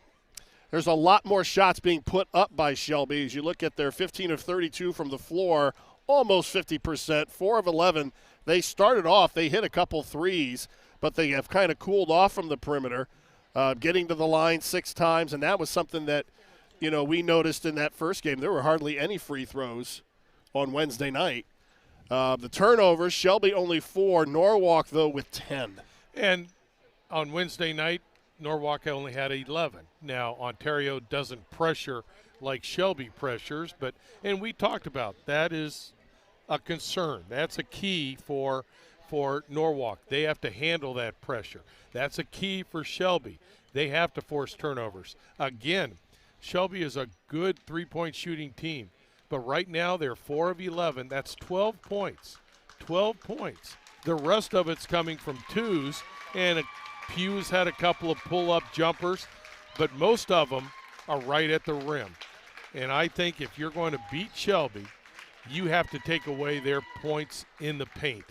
– there's a lot more shots being put up by Shelby. As you look at their 15 of 32 from the floor, almost 50%, 4 of 11. They started off, they hit a couple threes, but they have kind of cooled off from the perimeter. Getting to the line 6 times, and that was something that, we noticed in that first game. There were hardly any free throws on Wednesday night. The turnovers, Shelby only 4, Norwalk, though, with 10. And on Wednesday night, Norwalk only had 11. Now, Ontario doesn't pressure like Shelby pressures, and we talked about that is a concern. That's a key for Norwalk. They have to handle that pressure. That's a key for Shelby. They have to force turnovers. Again, Shelby is a good three-point shooting team, but right now they're 4 of 11. That's 12 points. 12 points. The rest of it's coming from twos, and Pugh's had a couple of pull-up jumpers, but most of them are right at the rim. And I think if you're going to beat Shelby, you have to take away their points in the paint.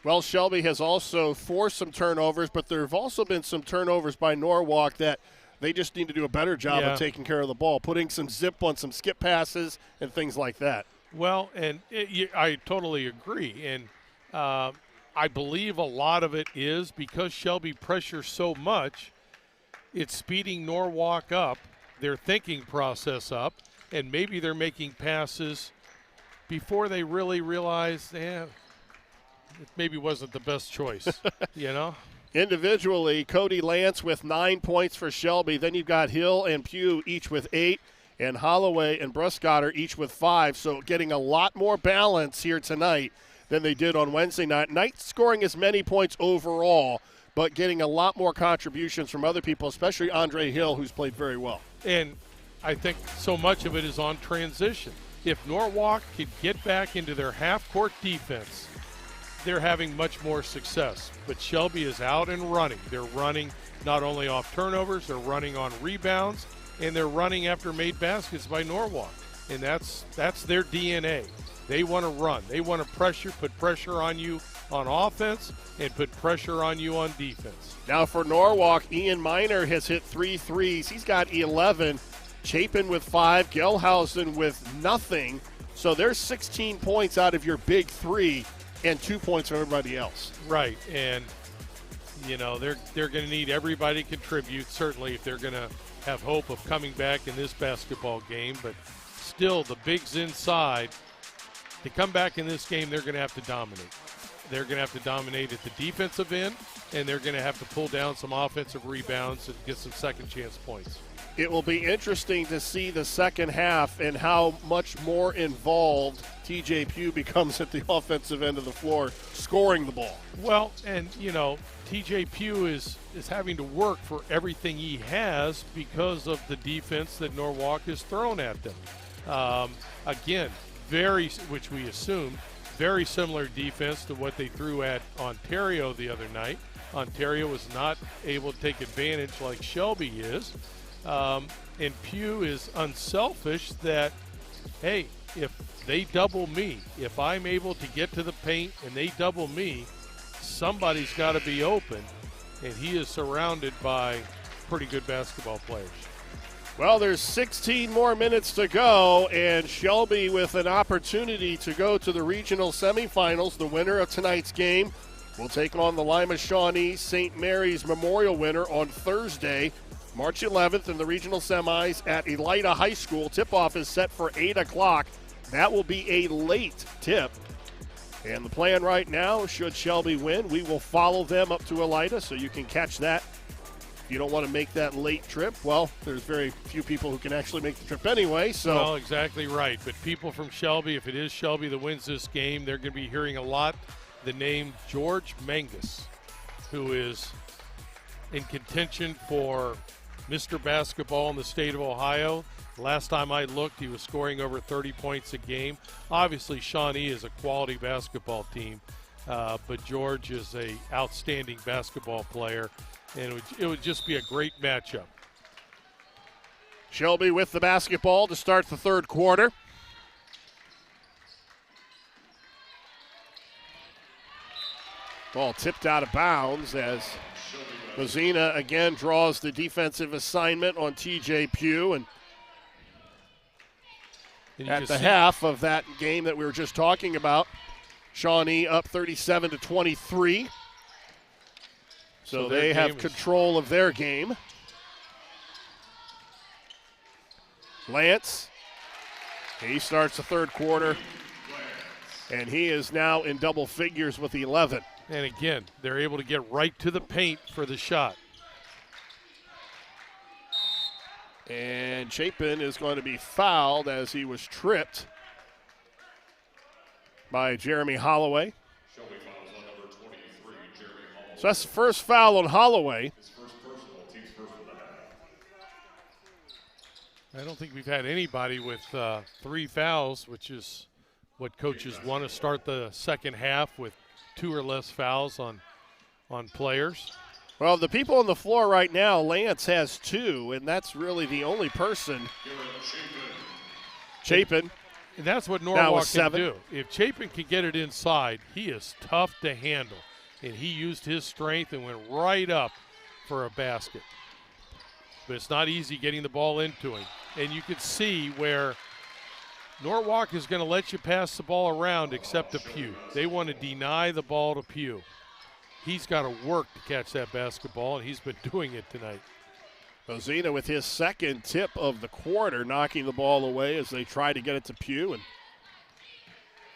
Well, Shelby has also forced some turnovers, but there have also been some turnovers by Norwalk that they just need to do a better job of taking care of the ball, putting some zip on some skip passes and things like that. Well, and I totally agree. And I believe a lot of it is because Shelby pressures so much, it's speeding Norwalk up, their thinking process up, and maybe they're making passes before they really realize, it maybe wasn't the best choice, you know? Individually, Cody Lance with 9 points for Shelby. Then you've got Hill and Pugh each with 8, and Holloway and Bruscotter each with 5. So getting a lot more balance here tonight than they did on Wednesday night. Not scoring as many points overall, but getting a lot more contributions from other people, especially Andre Hill, who's played very well. And I think so much of it is on transition. If Norwalk could get back into their half-court defense, they're having much more success. But Shelby is out and running. They're running not only off turnovers, they're running on rebounds, and they're running after made baskets by Norwalk. And that's their DNA. They want to run. They want to put pressure on you on offense and put pressure on you on defense. Now for Norwalk, Ian Miner has hit 3 threes. He's got 11. Chapin with 5. Gelhausen with nothing. So there's 16 points out of your big three and 2 points from everybody else. Right, and, they're going to need everybody to contribute, certainly if they're going to have hope of coming back in this basketball game. But still, the bigs inside, to come back in this game, they're going to have to dominate. They're going to have to dominate at the defensive end, and they're going to have to pull down some offensive rebounds and get some second chance points. It will be interesting to see the second half and how much more involved TJ Pugh becomes at the offensive end of the floor, scoring the ball. Well, and, TJ Pugh is having to work for everything he has because of the defense that Norwalk has thrown at them. Again, which we assumed, very similar defense to what they threw at Ontario the other night. Ontario was not able to take advantage like Shelby is. And Pugh is unselfish that, hey, if they double me, if I'm able to get to the paint and they double me, somebody's got to be open. And he is surrounded by pretty good basketball players. Well, there's 16 more minutes to go, and Shelby with an opportunity to go to the regional semifinals. The winner of tonight's game will take on the Lima Shawnee St. Mary's Memorial winner on Thursday, March 11th in the regional semis at Elida High School. Tip-off is set for 8 o'clock. That will be a late tip. And the plan right now, should Shelby win, we will follow them up to Elida, so you can catch that. If you don't want to make that late trip, well, there's very few people who can actually make the trip anyway. So. Well, exactly right. But people from Shelby, if it is Shelby that wins this game, they're going to be hearing a lot the name George Mangus, who is in contention for Mr. Basketball in the state of Ohio. Last time I looked, he was scoring over 30 points a game. Obviously, Shawnee is a quality basketball team, but George is an outstanding basketball player, and it would just be a great matchup. Shelby with the basketball to start the third quarter. Ball tipped out of bounds as Mazzina again draws the defensive assignment on TJ Pugh. And at the half of that game that we were just talking about, Shawnee up 37-23. So they have control of their game. Lance, he starts the third quarter, and he is now in double figures with 11. And again, they're able to get right to the paint for the shot. And Chapin is going to be fouled as he was tripped. by Jeremy Holloway. So that's the first foul on Holloway. I don't think we've had anybody with 3 fouls, which is what coaches want to start the second half with 2 or less fouls on players. Well, the people on the floor right now, Lance has 2, and that's really the only person. Chapin. And that's what Now Norwalk with can 7. do. If Chapin can get it inside, he is tough to handle. And he used his strength and went right up for a basket. But it's not easy getting the ball into him. And you can see where Norwalk is going to let you pass the ball around except to Pugh. They want to deny the ball to Pugh. He's got to work to catch that basketball, and he's been doing it tonight. Mozina with his second tip of the quarter, knocking the ball away as they try to get it to Pugh. And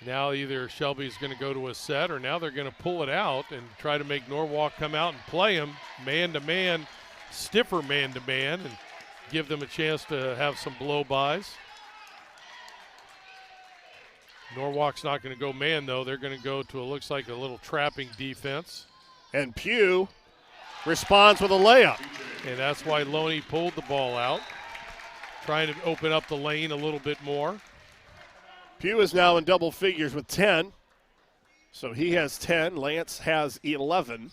now either Shelby's going to go to a set, or now they're going to pull it out and try to make Norwalk come out and play him man-to-man, stiffer man-to-man, and give them a chance to have some blow-bys. Norwalk's not going to go man, though. They're going to go to, it looks like, a little trapping defense. And Pugh responds with a layup. And that's why Loney pulled the ball out, trying to open up the lane a little bit more. Pugh is now in double figures with 10. So he has 10. Lance has 11.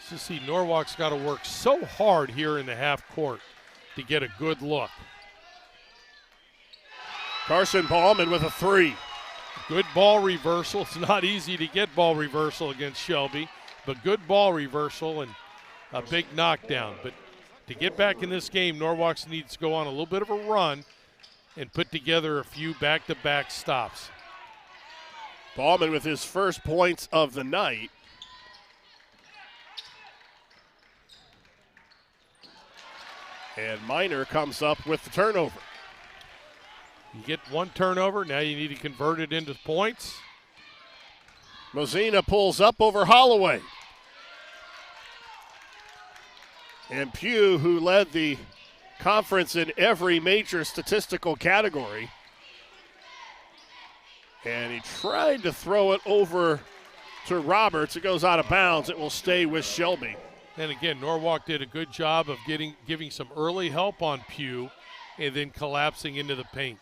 To see Norwalk's got to work so hard here in the half court to get a good look. Carson Ballman with a 3. Good ball reversal. It's not easy to get ball reversal against Shelby, but good ball reversal and a big knockdown. But to get back in this game, Norwalk needs to go on a little bit of a run and put together a few back-to-back stops. Ballman with his first points of the night. And Minor comes up with the turnover. You get one turnover, now you need to convert it into points. Mozina pulls up over Holloway. And Pugh, who led the conference in every major statistical category. And he tried to throw it over to Roberts. It goes out of bounds. It will stay with Shelby. And again, Norwalk did a good job of giving some early help on Pugh and then collapsing into the paint.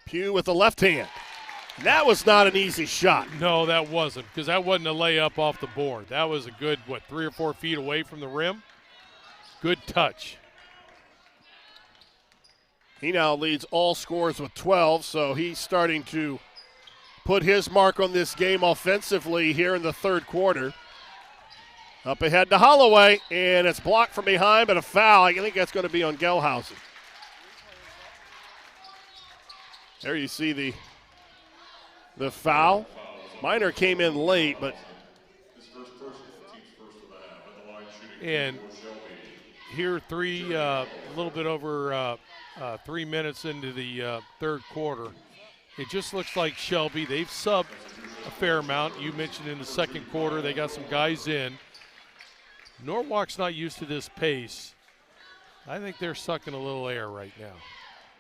Pugh with the left hand. That was not an easy shot. No, that wasn't, because that wasn't a layup off the board. That was a good, 3 or 4 feet away from the rim? Good touch. He now leads all scorers with 12, so he's starting to put his mark on this game offensively here in the third quarter. Up ahead to Holloway, and it's blocked from behind, but a foul. I think that's going to be on Gelhausen. There you see the foul. Minor came in late, but. And here a little bit over 3 minutes into the third quarter. It just looks like Shelby, they've subbed a fair amount. You mentioned in the second quarter they got some guys in. Norwalk's not used to this pace. I think they're sucking a little air right now.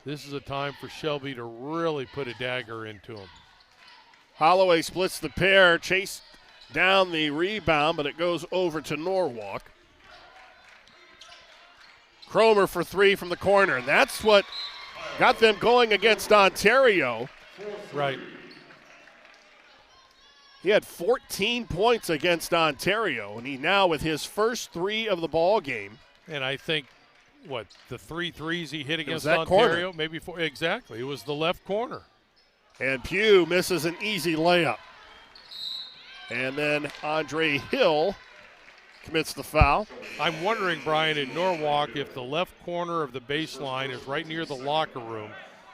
This is a time for Shelby to really put a dagger into him. Holloway splits the pair, chased down the rebound, but it goes over to Norwalk. Cromer for 3 from the corner, and that's what got them going against Ontario. Right. He had 14 points against Ontario, and he now with his first 3 of the ball game. And I think, the 3 threes he hit against that Ontario? corner. Maybe 4. Exactly. It was the left corner. And Pugh misses an easy layup. And then Andre Hill commits the foul. I'm wondering, Brian, in Norwalk, if the left corner of the baseline is right near the locker room.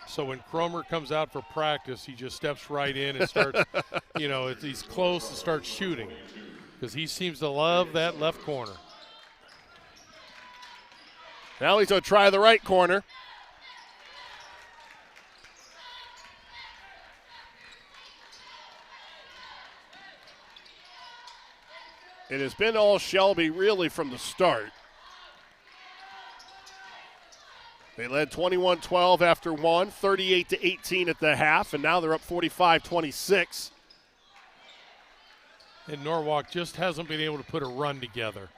So when Cromer comes out for practice, he just steps right in and starts, if he's close and starts shooting. Because he seems to love that left corner. Now he's going to try the right corner. It has been all Shelby really from the start. They led 21-12 after one, 38-18 at the half, and now they're up 45-26. And Norwalk just hasn't been able to put a run together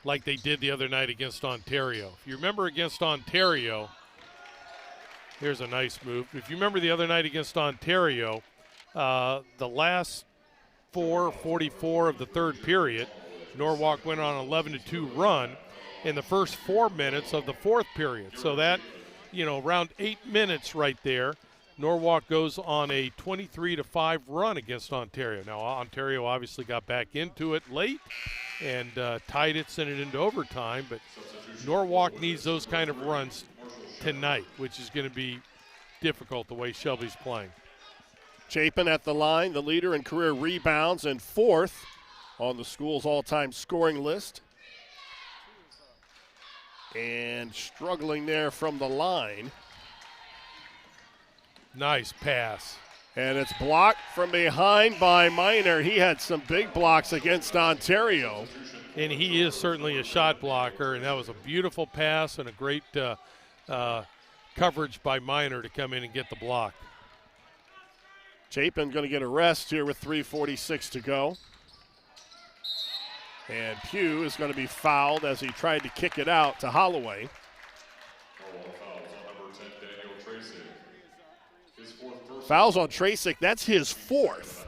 like they did the other night against Ontario. If you remember against Ontario, here's a nice move. If you remember the other night against Ontario, the last 4:44 of the third period, Norwalk went on an 11-2 run in the first 4 minutes of the fourth period. So that, around 8 minutes right there, Norwalk goes on a 23-5 run against Ontario. Now, Ontario obviously got back into it late and tied it, sent it into overtime, but Norwalk needs those kind of runs tonight, which is going to be difficult the way Shelby's playing. Chapin at the line, the leader in career rebounds and fourth on the school's all-time scoring list. And struggling there from the line. Nice pass. And it's blocked from behind by Minor. He had some big blocks against Ontario. And he is certainly a shot blocker, and that was a beautiful pass and a great coverage by Minor to come in and get the block. Chapin going to get a rest here with 3:46 to go. And Pugh is going to be fouled as he tried to kick it out to Holloway. Fouls on Tracek, that's his fourth.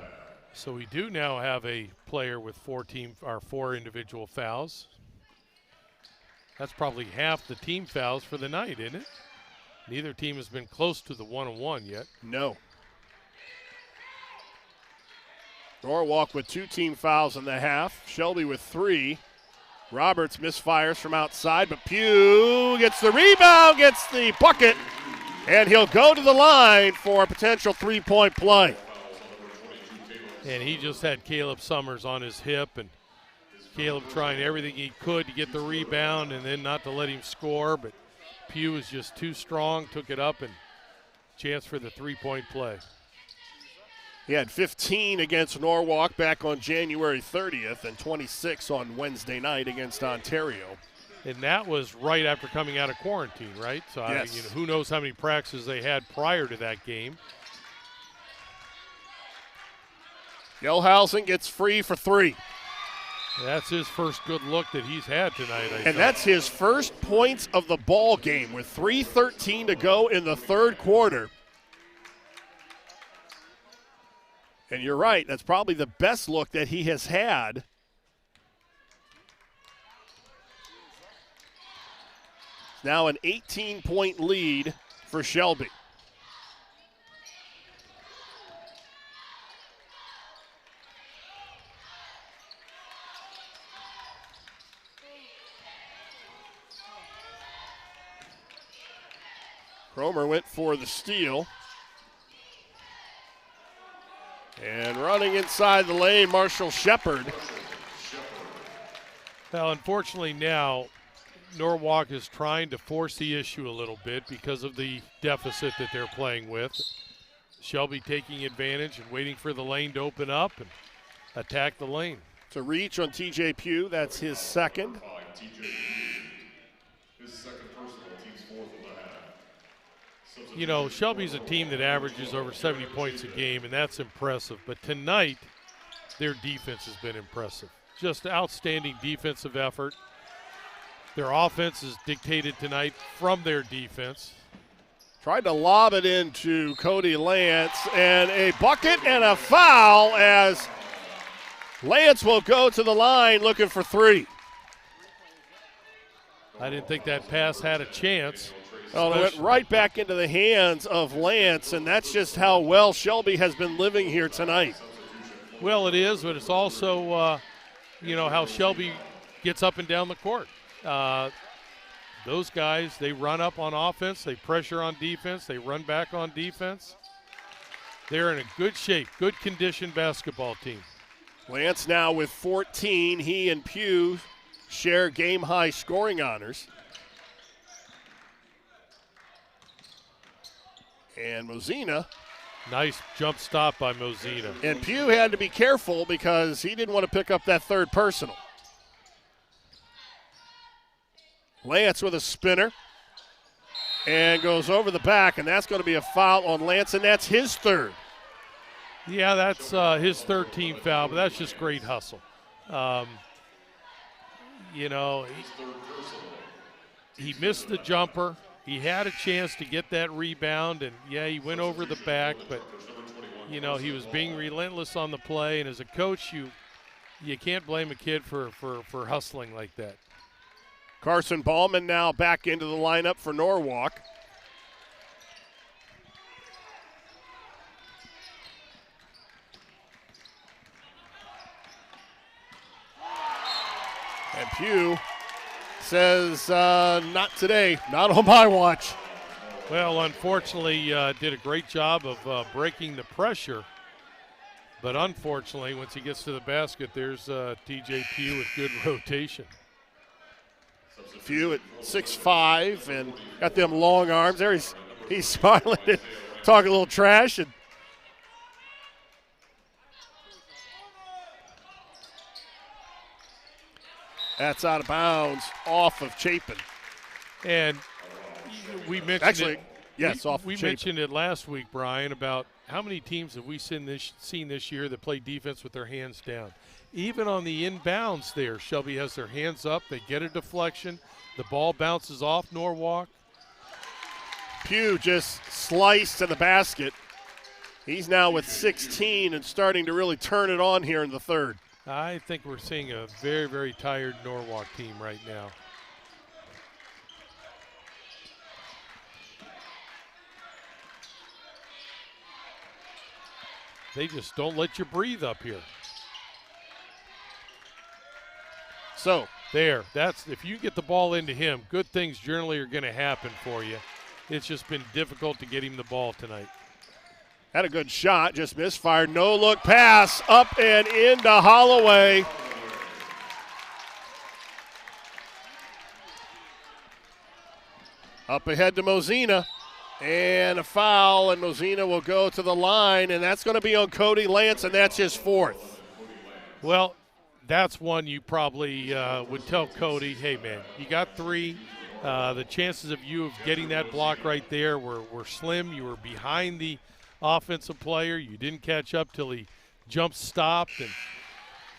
So we do now have a player with four individual fouls. That's probably half the team fouls for the night, isn't it? Neither team has been close to the 1-on-1 yet. No. Norwalk with 2 team fouls in the half. Shelby with 3. Roberts misfires from outside, but Pugh gets the rebound, gets the bucket, and he'll go to the line for a potential 3-point play. And he just had Caleb Summers on his hip, and Caleb trying everything he could to get the rebound and then not to let him score, but Pugh was just too strong, took it up, and chance for the 3-point play. He had 15 against Norwalk back on January 30th and 26 on Wednesday night against Ontario. And that was right after coming out of quarantine, right? So yes. Who knows how many practices they had prior to that game. Gelhausen gets free for 3. That's his first good look that he's had tonight. And that's his first points of the ball game with 3:13 to go in the third quarter. And you're right, that's probably the best look that he has had. It's now an 18-point lead for Shelby. Cromer went for the steal. And running inside the lane, Marshall Shepard. Well, unfortunately now, Norwalk is trying to force the issue a little bit because of the deficit that they're playing with. Shelby taking advantage and waiting for the lane to open up and attack the lane. It's a reach on TJ Pugh. That's his second. Shelby's a team that averages over 70 points a game, and that's impressive. But tonight, their defense has been impressive. Just outstanding defensive effort. Their offense is dictated tonight from their defense. Tried to lob it into Cody Lance, and a bucket and a foul as Lance will go to the line looking for 3. I didn't think that pass had a chance. Oh, it went right back into the hands of Lance, and that's just how well Shelby has been living here tonight. Well, it is, but it's also, how Shelby gets up and down the court. Those guys, they run up on offense, they pressure on defense, they run back on defense. They're in a good shape, good condition basketball team. Lance now with 14. He and Pugh share game-high scoring honors. And Mozina. Nice jump stop by Mozina. And Pugh had to be careful because he didn't want to pick up that third personal. Lance with a spinner. And goes over the back, and that's going to be a foul on Lance, and that's his third. Yeah, that's his third team foul, but that's just great hustle. You know, he missed the jumper. He had a chance to get that rebound, and, yeah, he went over the back, but, you know, he was being relentless on the play, and as a coach, you can't blame a kid for hustling like that. Carson Ballman now back into the lineup for Norwalk. And Pugh says, not today, not on my watch. Well, unfortunately, did a great job of breaking the pressure. But unfortunately, once he gets to the basket, there's TJ Pugh with good rotation. Pugh at 6'5" and got them long arms. There he's smiling and talking a little trash. And that's out of bounds off of Chapin. And we mentioned actually, yes, off of we Chapin. mentioned it last week, Brian, about how many teams have we seen this year that play defense with their hands down. Even on the inbounds there, Shelby has their hands up. They get a deflection. The ball bounces off Norwalk. Pugh just sliced to the basket. He's now with 16 and starting to really turn it on here in the third. I think we're seeing a very, very tired Norwalk team right now. They just don't let you breathe up here. So that's if you get the ball into him, good things generally are going to happen for you. It's just been difficult to get him the ball tonight. Had a good shot, just misfired. No look pass up and into Holloway. Up ahead to Mozina. And a foul, and Mozina will go to the line, and that's going to be on Cody Lance, and that's his fourth. Well, that's one you probably would tell Cody, hey, man, you got three. The chances of you of getting that block right there were slim. You were behind the offensive player. You didn't catch up till he jump stopped, and,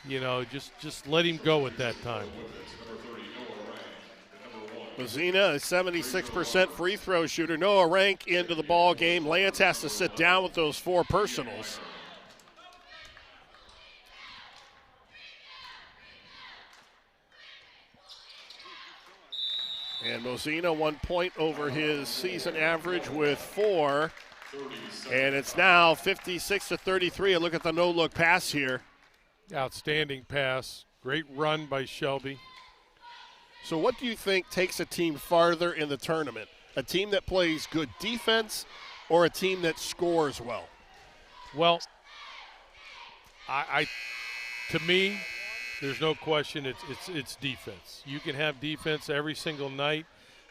you know, just let him go at that time. Mozina, a 76% free throw shooter. Noah Rank into the ball game. Lance has to sit down with those four personals. And Mozina 1 point over his season average with 4. And it's now 56-33. And look at the no-look pass here. Outstanding pass. Great run by Shelby. So what do you think takes a team farther in the tournament? A team that plays good defense or a team that scores well? Well, to me, there's no question it's defense. You can have defense every single night.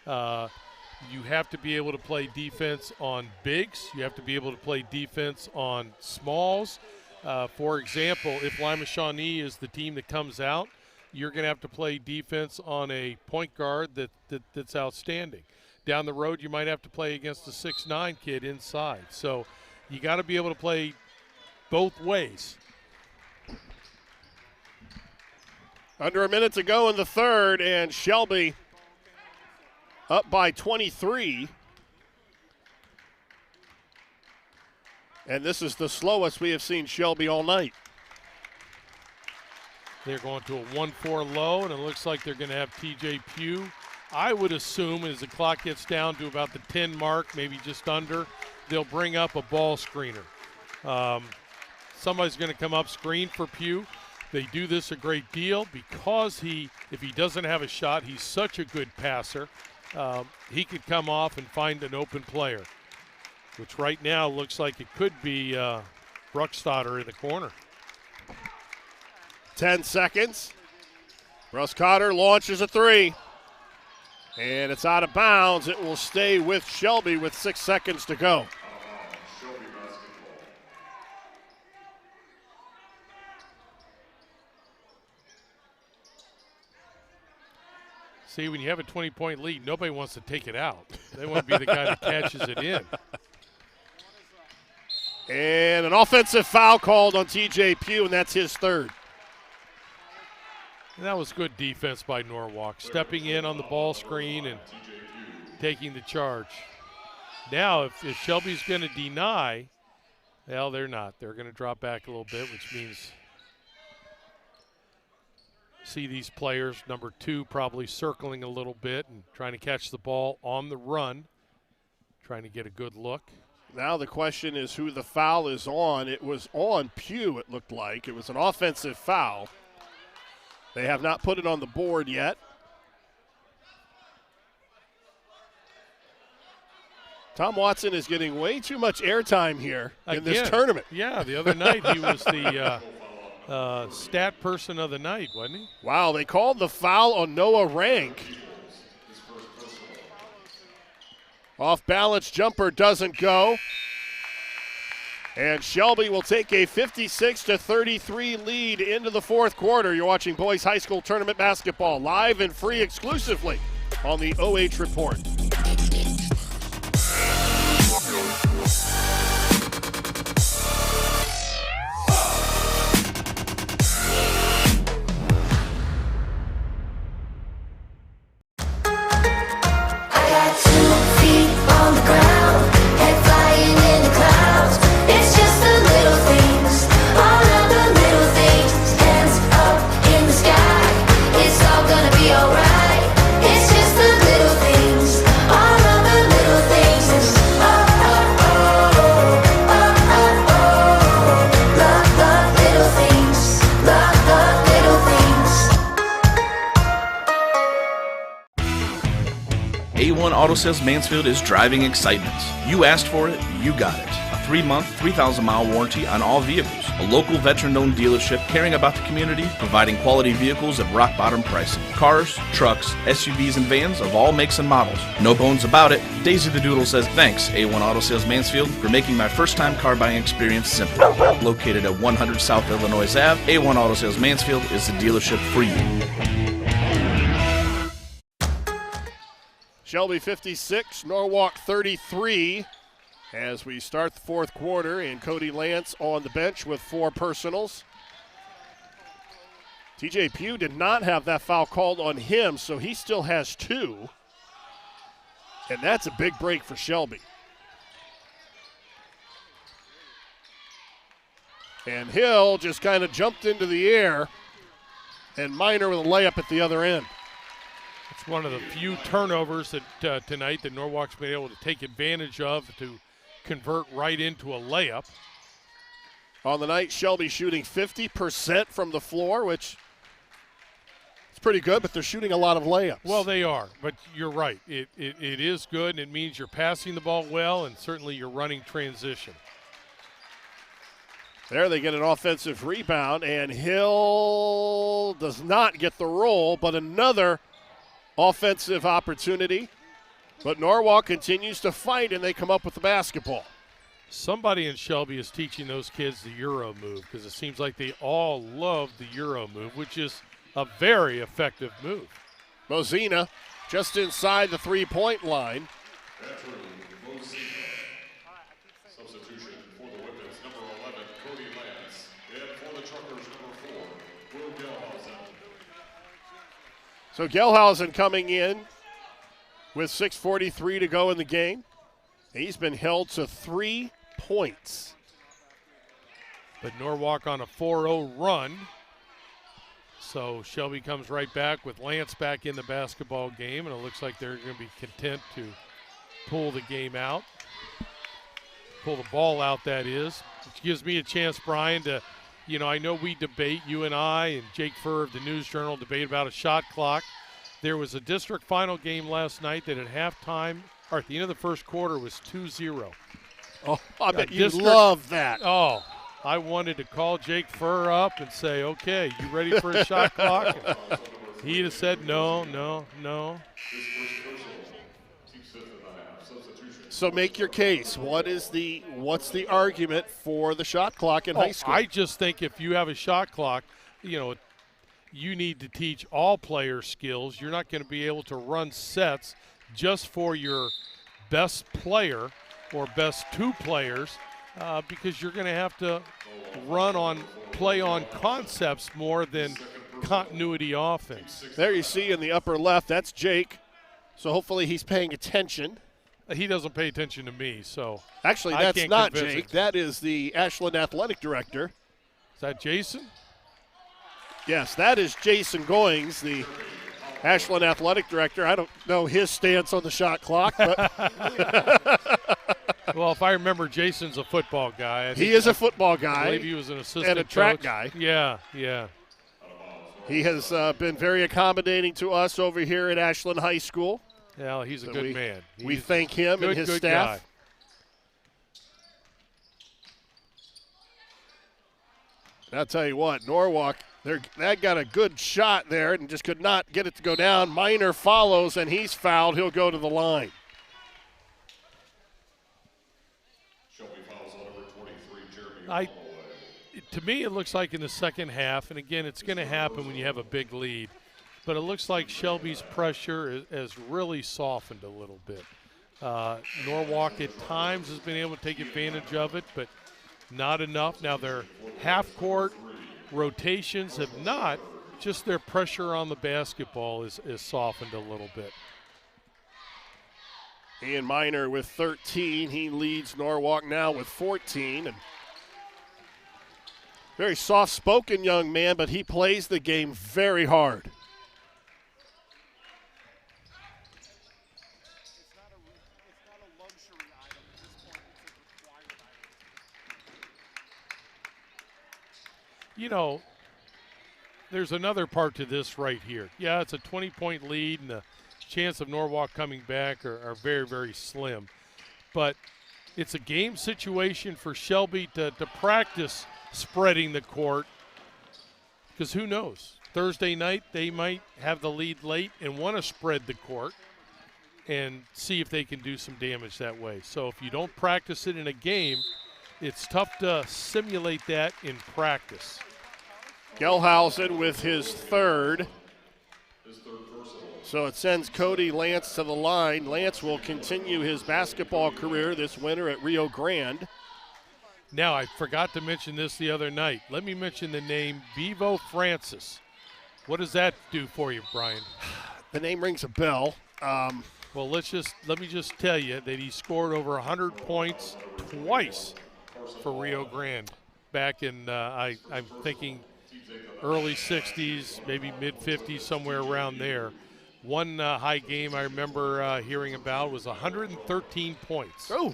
You have to be able to play defense on bigs. You have to be able to play defense on smalls. For example, if Lima Shawnee is the team that comes out, you're going to have to play defense on a point guard that's outstanding. Down the road, you might have to play against a 6'9" kid inside. So you got to be able to play both ways. Under a minute to go in the third, and Shelby up by 23. And this is the slowest we have seen Shelby all night. They're going to a 1-4 low, and it looks like they're going to have TJ Pugh. I would assume as the clock gets down to about the 10 mark, maybe just under, they'll bring up a ball screener. Somebody's going to come up, screen for Pugh. They do this a great deal because if he doesn't have a shot, he's such a good passer. He could come off and find an open player, which right now looks like it could be Bruckstadter in the corner. 10 seconds. Bruckstadter launches a three. And it's out of bounds. It will stay with Shelby with 6 seconds to go. See, when you have a 20-point lead, nobody wants to take it out. They want to be the guy that catches it in. And an offensive foul called on TJ Pugh, and that's his third. And that was good defense by Norwalk, stepping in on the ball screen and taking the charge. Now, if Shelby's going to deny, well, they're not. They're going to drop back a little bit, which means see these players, number 2 probably circling a little bit and trying to catch the ball on the run, trying to get a good look. Now the question is who the foul is on. It was on Pugh, it looked like. It was an offensive foul. They have not put it on the board yet. Tom Watson is getting way too much airtime here in this tournament. Yeah, the other night he was the stat person of the night, wasn't he? Wow, they called the foul on Noah Rank. Off balance jumper doesn't go. And Shelby will take a 56-33 lead into the fourth quarter. You're watching boys high school tournament basketball live and free exclusively on the OH Report. Auto Sales Mansfield is driving excitement. You asked for it, you got it. A 3-month, 3,000-mile warranty on all vehicles. A local veteran-owned dealership caring about the community, providing quality vehicles at rock-bottom pricing. Cars, trucks, SUVs, and vans of all makes and models. No bones about it. Daisy the Doodle says, thanks, A1 Auto Sales Mansfield, for making my first-time car buying experience simple. Located at 100 South Illinois Ave, A1 Auto Sales Mansfield is the dealership for you. Shelby 56, Norwalk 33 as we start the fourth quarter, and Cody Lance on the bench with 4 personals. TJ Pugh did not have that foul called on him, so he still has 2. And that's a big break for Shelby. And Hill just kind of jumped into the air, and Minor with a layup at the other end. It's one of the few turnovers that tonight that Norwalk's been able to take advantage of to convert right into a layup. On the night, Shelby shooting 50% from the floor, which is pretty good, but they're shooting a lot of layups. Well, they are, but you're right. It is good, and it means you're passing the ball well, and certainly you're running transition. There they get an offensive rebound, and Hill does not get the roll, but another offensive opportunity. But Norwalk continues to fight, and they come up with the basketball. Somebody in Shelby is teaching those kids the Euro move, because it seems like they all love the Euro move, which is a very effective move. Mozina just inside the three-point line. Substitution for the Whippets, number 11, Cody Lance. And for the Truckers, number 4, Will Gelhausen. So Gelhausen coming in with 6:43 to go in the game. He's been held to 3 points. But Norwalk on a 4-0 run. So Shelby comes right back with Lance back in the basketball game, and it looks like they're going to be content to pull the game out. Pull the ball out, that is. Which gives me a chance, Brian, to, I know we debate, you and I and Jake Furr of the News Journal debate about a shot clock. There was a district final game last night that at halftime, or at the end of the first quarter, was 2-0. Oh, I bet you love that. Oh, I wanted to call Jake Furr up and say, okay, you ready for a shot clock? And he'd have said no. So make your case. What's the argument for the shot clock in high school? I just think if you have a shot clock, you need to teach all players skills. You're not going to be able to run sets just for your best player or best two players because you're going to have to play on concepts more than continuity offense. There you see in the upper left, that's Jake. So hopefully he's paying attention. He doesn't pay attention to me, so actually that's not Jake. That is the Ashland Athletic Director. Is that Jason? Yes, that is Jason Goings, the Ashland Athletic Director. I don't know his stance on the shot clock, but well, if I remember, Jason's a football guy. He is a football guy. I believe he was an assistant and a track coach. guy. Yeah. He has been very accommodating to us over here at Ashland High School. Yeah, he's a good man. We thank him and his staff. Guy. I'll tell you what, Norwalk, that got a good shot there and just could not get it to go down. Minor follows, and he's fouled. He'll go to the line. Shelby fouls on number 23, Jeremy. To me, it looks like in the second half, and again, it's going to happen when you have a big lead, but it looks like Shelby's pressure has really softened a little bit. Norwalk at times has been able to take advantage of it, but not enough. Now their half-court rotations have not, just their pressure on the basketball is softened a little bit. Ian Minor with 13. He leads Norwalk now with 14. And very soft-spoken young man, but he plays the game very hard. You know, there's another part to this right here. Yeah, it's a 20-point lead, and the chance of Norwalk coming back are very, very slim. But it's a game situation for Shelby to practice spreading the court, because who knows? Thursday night they might have the lead late and want to spread the court and see if they can do some damage that way. So if you don't practice it in a game, it's tough to simulate that in practice. Gelhausen with his third. So it sends Cody Lance to the line. Lance will continue his basketball career this winter at Rio Grande. Now, I forgot to mention this the other night. Let me mention the name Bevo Francis. What does that do for you, Brian? The name rings a bell. Well, let me just tell you that he scored over 100 points twice for Rio Grande back in, I'm thinking, early 60s, maybe mid-50s, somewhere around there. One high game I remember hearing about was 113 points. Oh.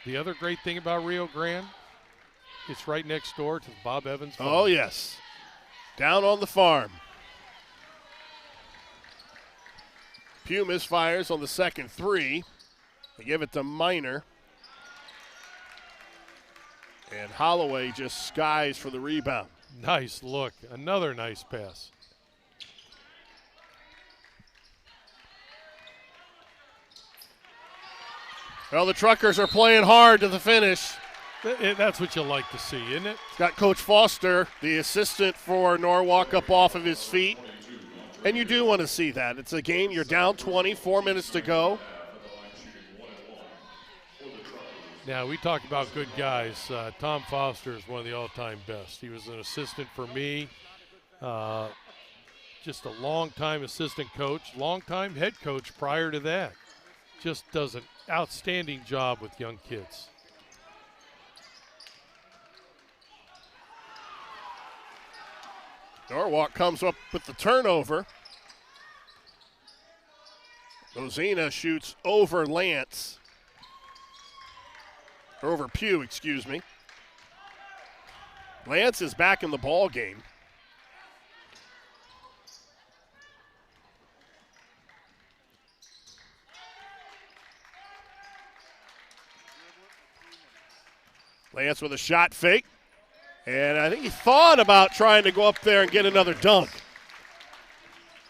The other great thing about Rio Grande, it's right next door to the Bob Evans farm. Oh, yes. Down on the farm. Pugh misfires on the second three. They give it to Minor. And Holloway just skies for the rebound. Nice look. Another nice pass. Well, the Truckers are playing hard to the finish. That's what you like to see, isn't it? Got Coach Foster, the assistant for Norwalk, up off of his feet. And you do want to see that. It's a game, you're down 20, 4 minutes to go. Now, we talk about good guys. Tom Foster is one of the all-time best. He was an assistant for me, just a long-time assistant coach, long-time head coach prior to that. Just does an outstanding job with young kids. Norwalk comes up with the turnover. Lozina shoots over Lance. Or over Pugh, excuse me. Lance is back in the ball game. Lance with a shot fake. And I think he thought about trying to go up there and get another dunk.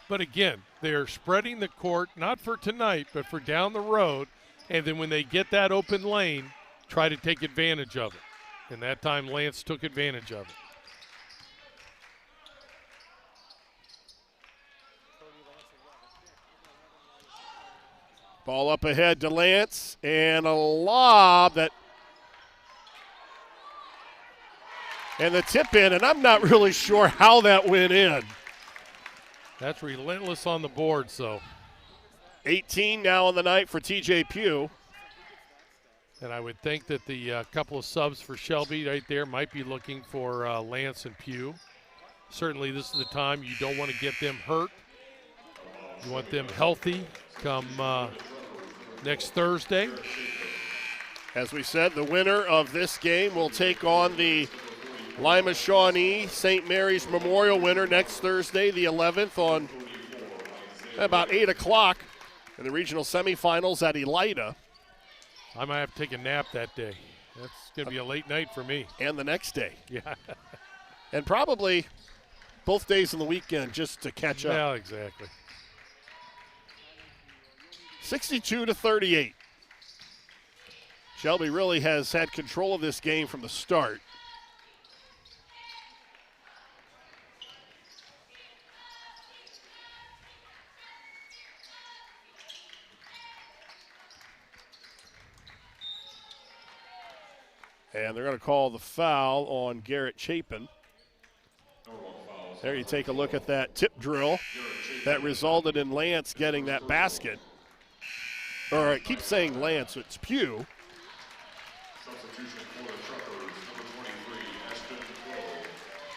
But again, they're spreading the court, not for tonight, but for down the road. And then when they get that open lane, try to take advantage of it. And that time Lance took advantage of it. Ball up ahead to Lance, and a lob that. And the tip in, and I'm not really sure how that went in. That's relentless on the board, so. 18 now on the night for TJ Pugh. And I would think that the couple of subs for Shelby right there might be looking for Lance and Pugh. Certainly this is the time you don't want to get them hurt. You want them healthy come next Thursday. As we said, the winner of this game will take on the Lima Shawnee St. Mary's Memorial winner next Thursday, the 11th, on about 8 o'clock in the regional semifinals at Elida. I might have to take a nap that day. That's going to be a late night for me. And the next day. Yeah. And probably both days in the weekend just to catch up. Yeah, exactly. 62-38. Shelby really has had control of this game from the start. And they're going to call the foul on Garrett Chapin. There you take a look at that tip drill that resulted in Lance getting that basket. Or I keep saying Lance, it's Pugh.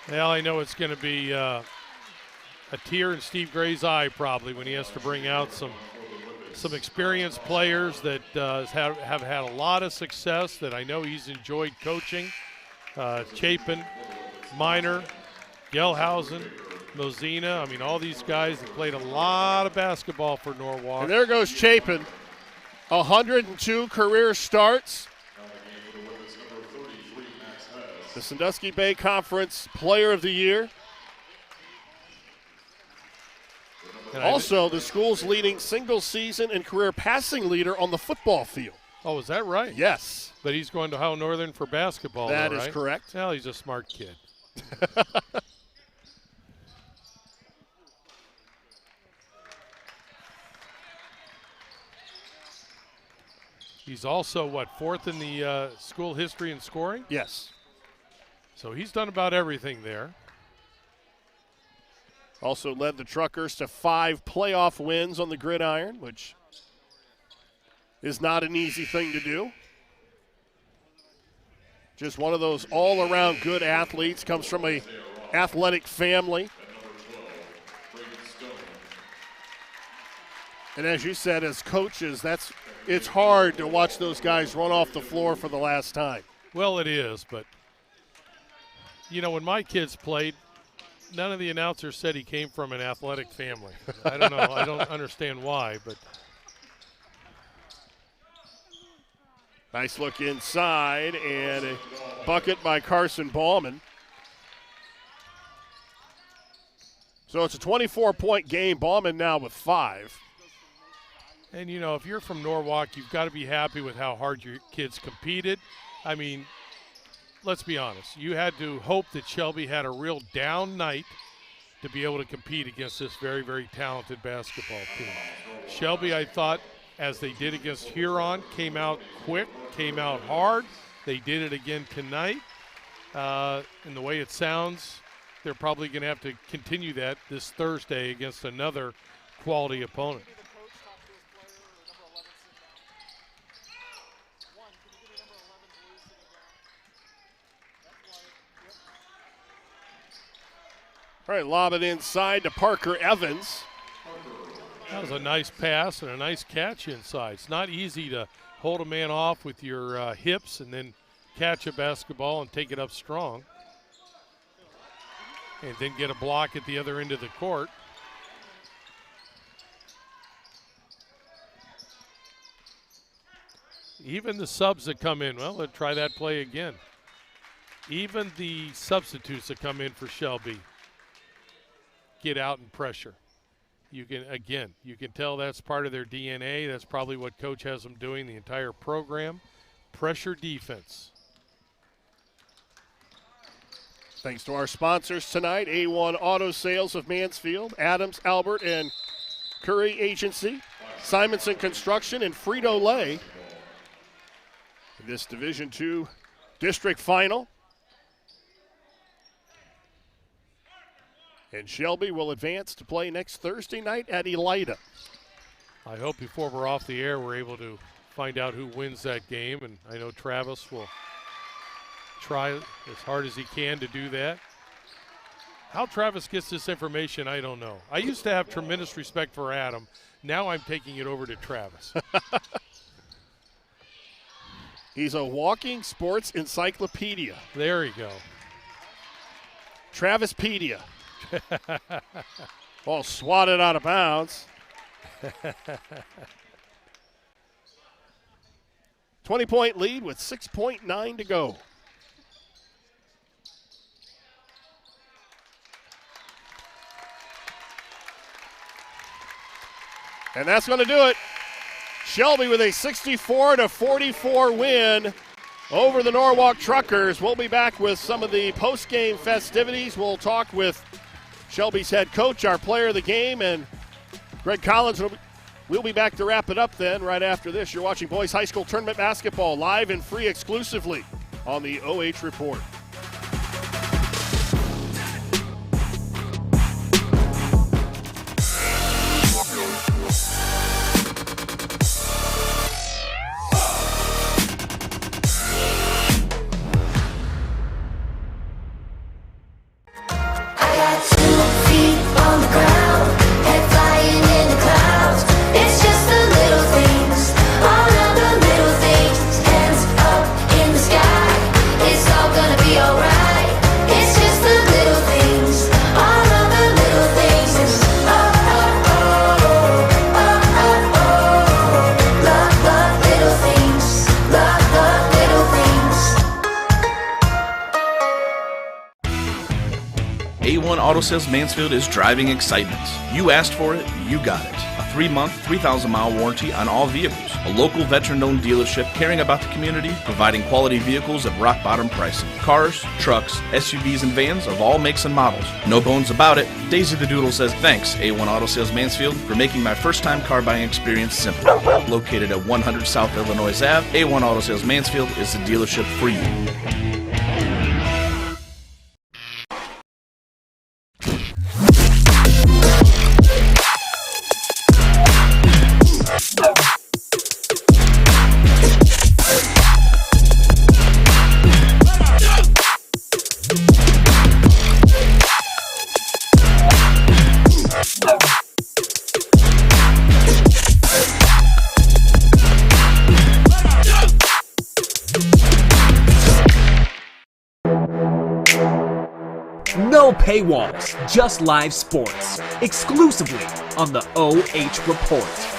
Well, I know it's going to be a tear in Steve Gray's eye probably when he has to bring out some experienced players that have had a lot of success that I know he's enjoyed coaching. Chapin, Miner, Gelhausen, Mozina. I mean, all these guys have played a lot of basketball for Norwalk. And there goes Chapin. 102 career starts. The Sandusky Bay Conference Player of the Year. Also, the school's leading single-season and career passing leader on the football field. Oh, is that right? Yes. But he's going to Ohio Northern for basketball, That though, is right? correct. Well, he's a smart kid. He's also, fourth in the school history in scoring? Yes. So he's done about everything there. Also led the Truckers to 5 playoff wins on the gridiron, which is not an easy thing to do. Just one of those all-around good athletes, comes from a athletic family. And as you said, as coaches, it's hard to watch those guys run off the floor for the last time. Well, it is, but, when my kids played, none of the announcers said he came from an athletic family. I don't know. I don't understand why, but. Nice look inside, and a bucket by Carson Ballman. So it's a 24-point game. Ballman now with 5. And, if you're from Norwalk, you've got to be happy with how hard your kids competed. I mean, let's be honest. You had to hope that Shelby had a real down night to be able to compete against this very, very talented basketball team. Shelby, I thought, as they did against Huron, came out quick, came out hard. They did it again tonight. And the way it sounds, they're probably going to have to continue that this Thursday against another quality opponent. All right, lob it inside to Parker Evans. That was a nice pass and a nice catch inside. It's not easy to hold a man off with your hips and then catch a basketball and take it up strong. And then get a block at the other end of the court. Even the subs that come in, well, let's try that play again. Even the substitutes that come in for Shelby get out and pressure. You can tell that's part of their DNA. That's probably what Coach has them doing the entire program. Pressure defense. Thanks to our sponsors tonight, A1 Auto Sales of Mansfield, Adams, Albert, and Curry Agency. Simonson Construction, and Frito-Lay in this Division II district final. And Shelby will advance to play next Thursday night at Elida. I hope before we're off the air we're able to find out who wins that game, and I know Travis will try as hard as he can to do that. How Travis gets this information, I don't know. I used to have tremendous respect for Adam. Now I'm taking it over to Travis. He's a walking sports encyclopedia. There you go. Travispedia. Ball swatted out of bounds. 20-point lead with 6.9 to go. And that's going to do it. Shelby with a 64-44 win over the Norwalk Truckers. We'll be back with some of the post-game festivities. We'll talk with Shelby's head coach, our player of the game, and Gregg Collins. We'll be back to wrap it up then right after this. You're watching Boys High School Tournament Basketball live and free exclusively on the OH Report. A1 Auto Sales Mansfield is driving excitement. You asked for it, you got it. A 3-month, 3,000-mile warranty on all vehicles. A local veteran-owned dealership caring about the community, providing quality vehicles at rock-bottom pricing. Cars, trucks, SUVs, and vans of all makes and models. No bones about it. Daisy the Doodle says thanks, A1 Auto Sales Mansfield, for making my first-time car buying experience simple. Located at 100 South Illinois Ave, A1 Auto Sales Mansfield is the dealership for you. No paywalls, just live sports. Exclusively on the OH Report.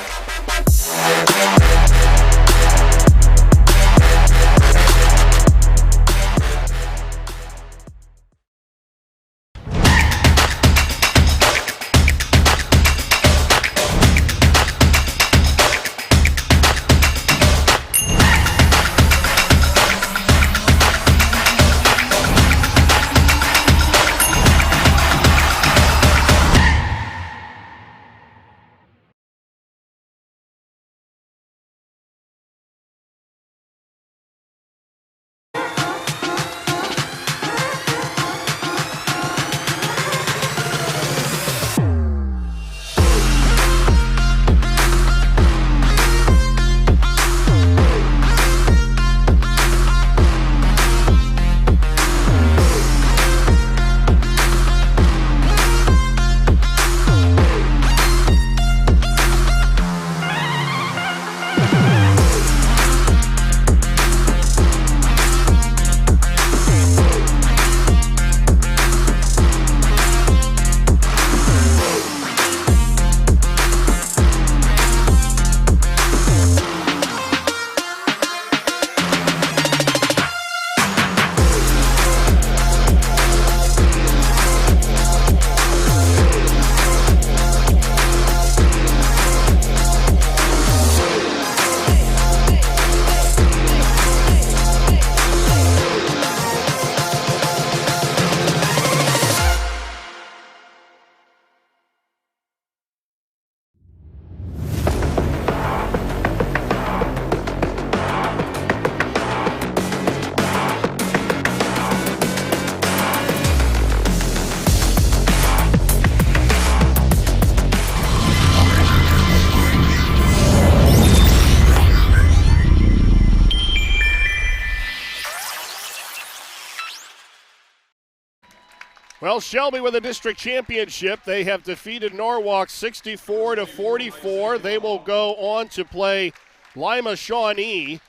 Well, Shelby with a district championship. They have defeated Norwalk 64-44. They will go on to play Lima Shawnee.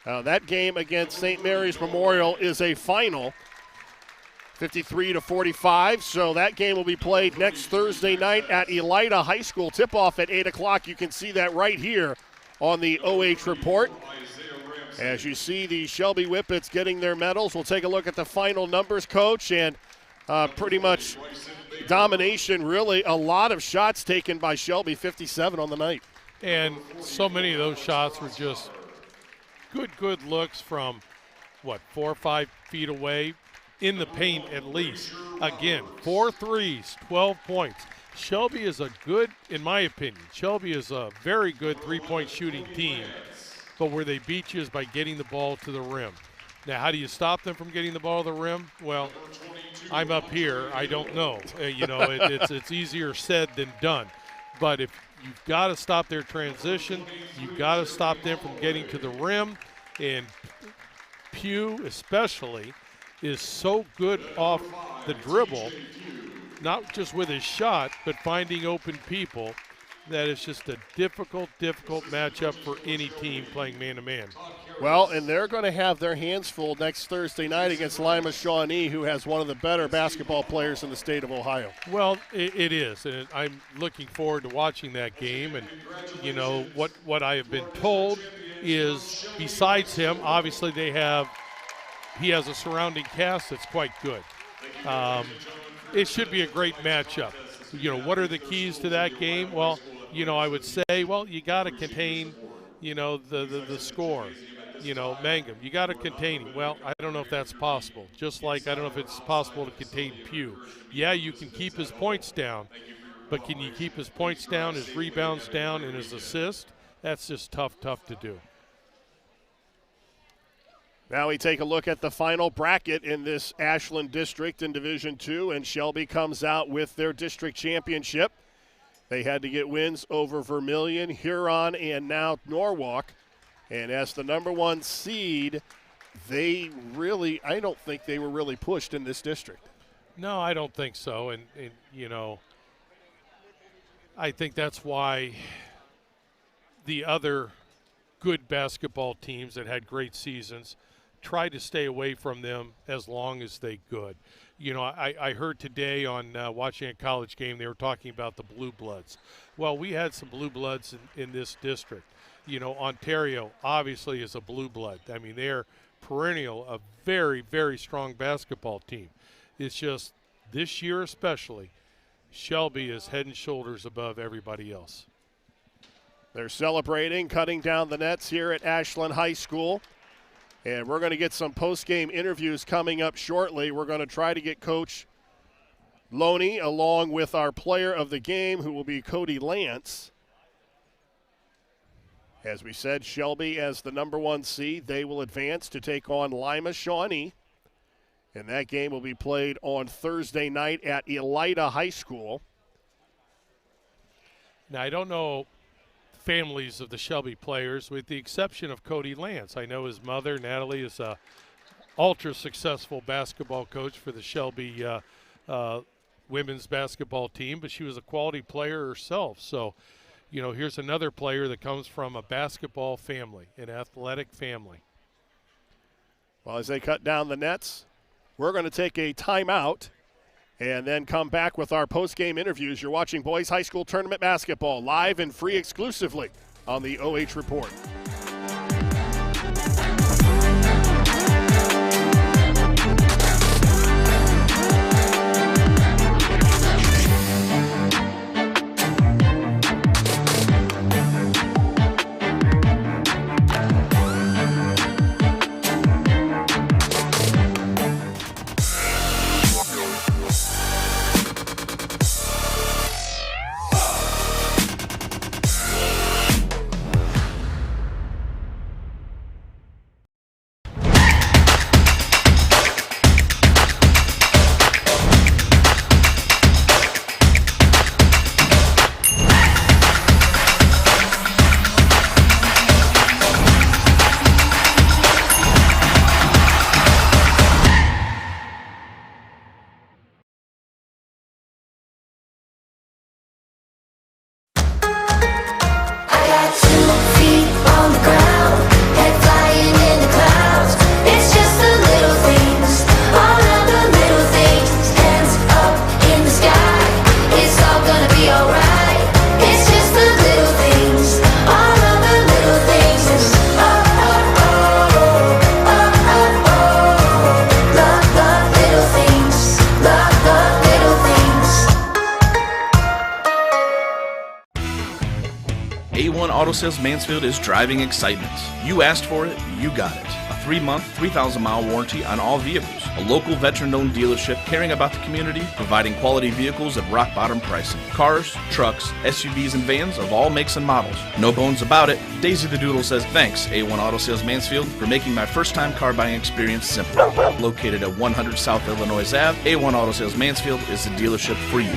That game against St. Mary's Memorial is a final, 53-45. So that game will be played next Thursday night at Elida High School. Tip-off at 8 o'clock. You can see that right here on the OH Report. As you see the Shelby Whippets getting their medals, we'll take a look at the final numbers, Coach, and pretty much domination, really. A lot of shots taken by Shelby, 57 on the night. And so many of those shots were just good looks from, 4 or 5 feet away, in the paint at least. Again, 4 threes, 12 points. Shelby is a good, in my opinion, Shelby is a very good three-point shooting team, but where they beat you is by getting the ball to the rim. Now, how do you stop them from getting the ball to the rim? Well, I'm up here. I don't know. It's easier said than done. But if you've got to stop their transition, you've got to stop them from getting to the rim. And Pugh especially is so good off the dribble, not just with his shot, but finding open people, that it's just a difficult matchup for any team playing man-to-man. Well, and they're going to have their hands full next Thursday night against Lima Shawnee, who has one of the better basketball players in the state of Ohio. Well, it is, and I'm looking forward to watching that game. And, what I have been told is besides him, obviously he has a surrounding cast that's quite good. It should be a great matchup. What are the keys to that game? Well, I would say, you got to contain, the score. Mangum, you got to contain him. Well, I don't know if that's possible. Just like I don't know if it's possible to contain Pugh. Yeah, you can keep his points down, but can you keep his points down, his rebounds down, and his assists? That's just tough to do. Now we take a look at the final bracket in this Ashland District in Division II, and Shelby comes out with their district championship. They had to get wins over Vermilion, Huron, and now Norwalk. And as the number 1 seed, I don't think they were really pushed in this district. No, I don't think so. And I think that's why the other good basketball teams that had great seasons try to stay away from them as long as they could. I heard today on watching a college game, they were talking about the Blue Bloods. Well, we had some Blue Bloods in this district. Ontario obviously is a Blue Blood. I mean, they're perennial, a very, very strong basketball team. It's just this year especially, Shelby is head and shoulders above everybody else. They're celebrating, cutting down the nets here at Ashland High School. And we're going to get some post-game interviews coming up shortly. We're going to try to get Coach Loney along with our player of the game, who will be Cody Lance. As we said, Shelby as the number 1 seed. They will advance to take on Lima Shawnee. And that game will be played on Thursday night at Elida High School. Now, I don't know families of the Shelby players, with the exception of Cody Lance. I know his mother, Natalie, is a ultra-successful basketball coach for the Shelby women's basketball team, but she was a quality player herself. So, here's another player that comes from a basketball family, an athletic family. Well, as they cut down the nets, we're going to take a timeout and then come back with our post-game interviews. You're watching Boys High School Tournament Basketball live and free exclusively on the OH Report. Auto Sales Mansfield is driving excitement. You asked for it, you got it. A 3-month, 3,000-mile warranty on all vehicles. A local veteran-owned dealership caring about the community, providing quality vehicles at rock-bottom pricing. Cars, trucks, SUVs, and vans of all makes and models. No bones about it. Daisy the Doodle says thanks, A1 Auto Sales Mansfield, for making my first-time car buying experience simple. Located at 100 South Illinois Ave, A1 Auto Sales Mansfield is the dealership for you.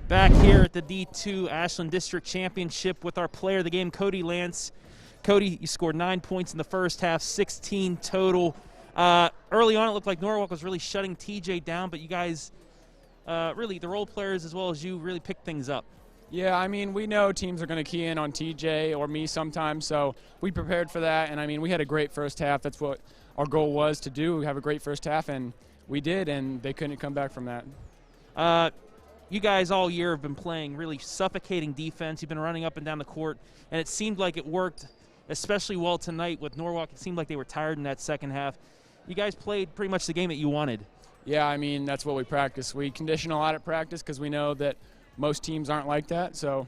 Back here at the D2 Ashland District Championship with our player of the game, Cody Lance. Cody, you scored 9 points in the first half, 16 total. Early on, it looked like Norwalk was really shutting TJ down, but you guys, really, the role players as well as you, really picked things up. Yeah, I mean, we know teams are going to key in on TJ or me sometimes, so we prepared for that. And, I mean, we had a great first half. That's what our goal was to do, have a great first half, and we did, and they couldn't come back from that. You guys all year have been playing really suffocating defense. You've been running up and down the court, and it seemed like it worked especially well tonight with Norwalk. It seemed like they were tired in that second half. You guys played pretty much the game that you wanted. Yeah, I mean, that's what we practice. We condition a lot at practice because we know that most teams aren't like that, so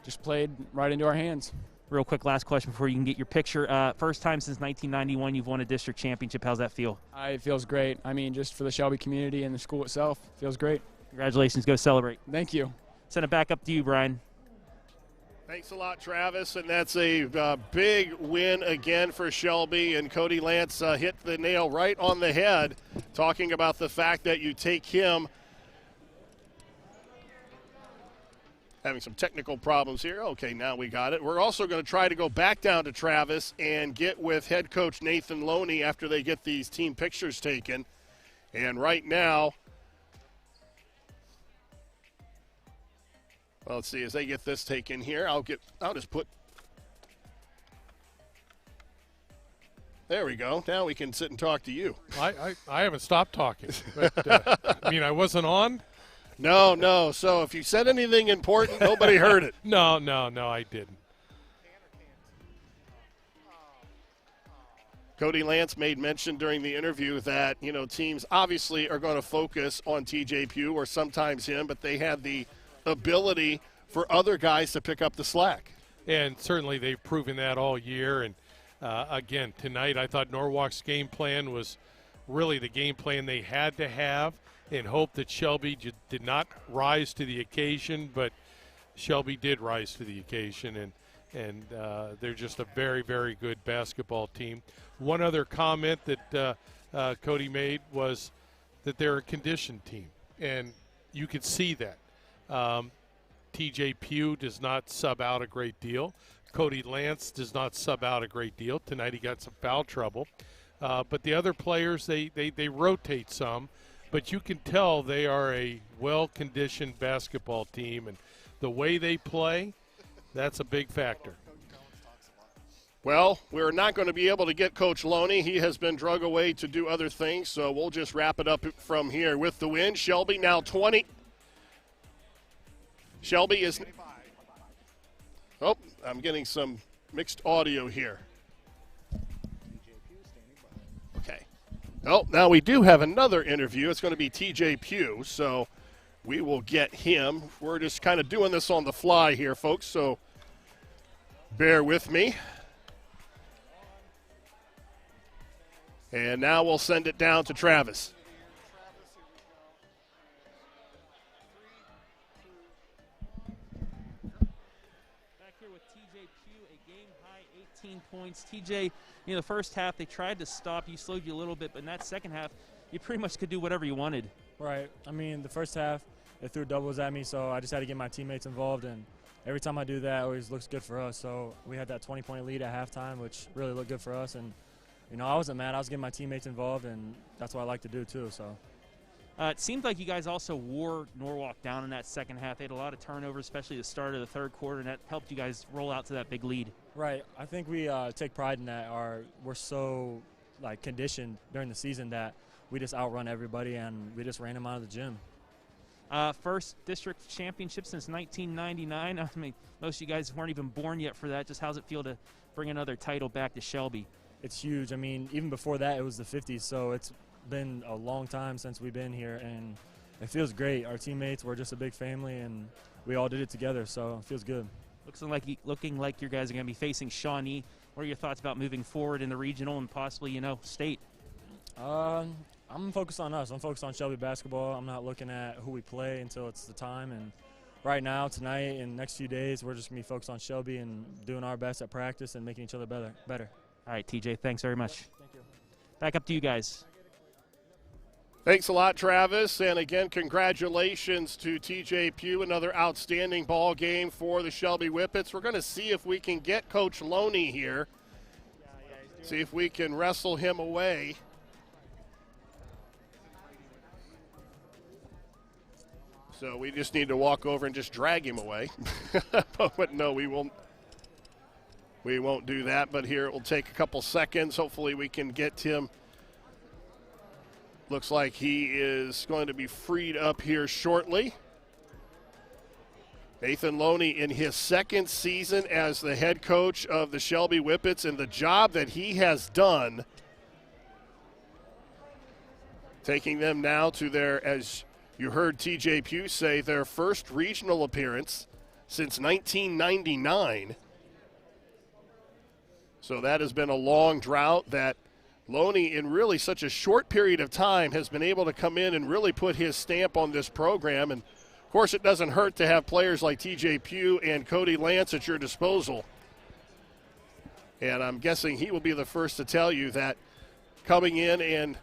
just played right into our hands. Real quick last question before you can get your picture. First time since 1991 you've won a district championship. How's that feel? It feels great. I mean, just for the Shelby community and the school itself, it feels great. Congratulations. Go celebrate. Thank you. Send it back up to you, Brian. Thanks a lot, Travis, and that's a big win again for Shelby, and Cody Lance hit the nail right on the head, talking about the fact that you take him. Having some technical problems here. Okay, now we got it. We're also going to try to go back down to Travis and get with head coach Nathan Loney after they get these team pictures taken. And right now, well, let's see, as they get this taken here, I'll just put There we go. Now we can sit and talk to you. I haven't stopped talking. But, I mean, I wasn't on? No. So if you said anything important, nobody heard it. No, I didn't. Cody Lance made mention during the interview that, teams obviously are going to focus on TJ Pugh or sometimes him, but they had the ability for other guys to pick up the slack. And certainly they've proven that all year. And, again, tonight I thought Norwalk's game plan was really the game plan they had to have and hope that Shelby did not rise to the occasion, but Shelby did rise to the occasion, and they're just a very, very good basketball team. One other comment that Cody made was that they're a conditioned team, and you could see that. TJ Pugh does not sub out a great deal. Cody Lance does not sub out a great deal. Tonight he got some foul trouble. But the other players, they rotate some, but you can tell they are a well-conditioned basketball team, and the way they play, that's a big factor. Well, we're not going to be able to get Coach Loney. He has been drug away to do other things, so we'll just wrap it up from here with the win. Shelby now 20. Shelby is – oh, I'm getting some mixed audio here. Okay. Oh, now we do have another interview. It's going to be TJ Pugh, so we will get him. We're just kind of doing this on the fly here, folks, so bear with me. And now we'll send it down to Travis. Back here with TJ Pugh, a game-high 18 points. TJ, the first half they tried to stop you, slowed you a little bit, but in that second half, you pretty much could do whatever you wanted. Right. I mean, the first half, they threw doubles at me, so I just had to get my teammates involved, and every time I do that, it always looks good for us. So we had that 20-point lead at halftime, which really looked good for us, and I wasn't mad. I was getting my teammates involved, and that's what I like to do too. So, it seemed like you guys also wore Norwalk down in that second half. They had a lot of turnovers, especially the start of the third quarter, and that helped you guys roll out to that big lead. Right. I think we take pride in that. We're so conditioned during the season that we just outrun everybody, and we just ran them out of the gym. First district championship since 1999. I mean, most of you guys weren't even born yet for that. Just how's it feel to bring another title back to Shelby? It's huge. I mean, even before that, it was the 50s, so it's been a long time since we've been here, and it feels great. Our teammates, we're just a big family, and we all did it together, so it feels good. Looking like you guys are going to be facing Shawnee. What are your thoughts about moving forward in the regional and possibly, state? I'm focused on us. I'm focused on Shelby basketball. I'm not looking at who we play until it's the time, and right now, tonight, and next few days, we're just going to be focused on Shelby and doing our best at practice and making each other better. All right, TJ, thanks very much. Thank you. Back up to you guys. Thanks a lot, Travis. And again, congratulations to TJ Pugh. Another outstanding ball game for the Shelby Whippets. We're going to see if we can get Coach Loney here. See if we can wrestle him away. So we just need to walk over and just drag him away. But no, we won't. We won't do that, but here it will take a couple seconds. Hopefully we can get him. Looks like he is going to be freed up here shortly. Nathan Loney in his second season as the head coach of the Shelby Whippets, and the job that he has done, taking them now to their, as you heard TJ Pugh say, their first regional appearance since 1999. So that has been a long drought that Loney, in really such a short period of time, has been able to come in and really put his stamp on this program. And, of course, it doesn't hurt to have players like TJ Pugh and Cody Lance at your disposal. And I'm guessing he will be the first to tell you that coming in and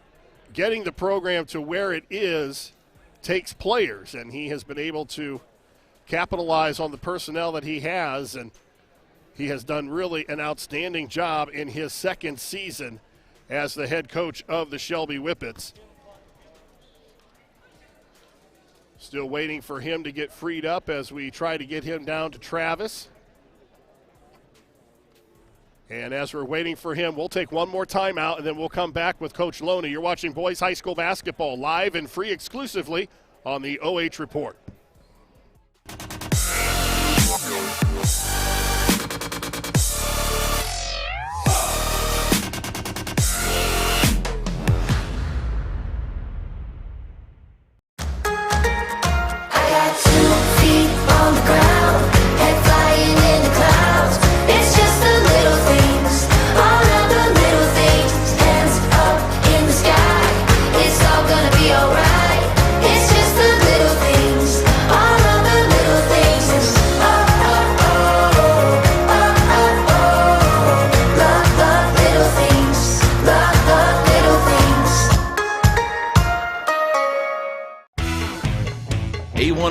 getting the program to where it is takes players. And he has been able to capitalize on the personnel that he has, and he has done really an outstanding job in his second season as the head coach of the Shelby Whippets. Still waiting for him to get freed up as we try to get him down to Travis. And as we're waiting for him, we'll take one more timeout, and then we'll come back with Coach Loney. You're watching boys high school basketball live and free exclusively on the OH Report.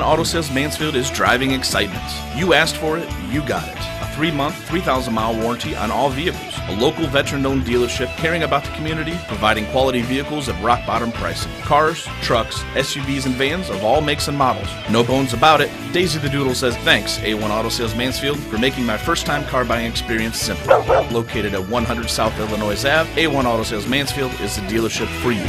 Auto Sales Mansfield is driving excitement. You asked for it, you got it. A 3-month, 3,000-mile warranty on all vehicles. A local veteran-owned dealership caring about the community, providing quality vehicles at rock-bottom pricing. Cars, trucks, SUVs, and vans of all makes and models. No bones about it. Daisy the Doodle says thanks, A1 Auto Sales Mansfield, for making my first-time car buying experience simple. Located at 100 South Illinois Ave, A1 Auto Sales Mansfield is the dealership for you.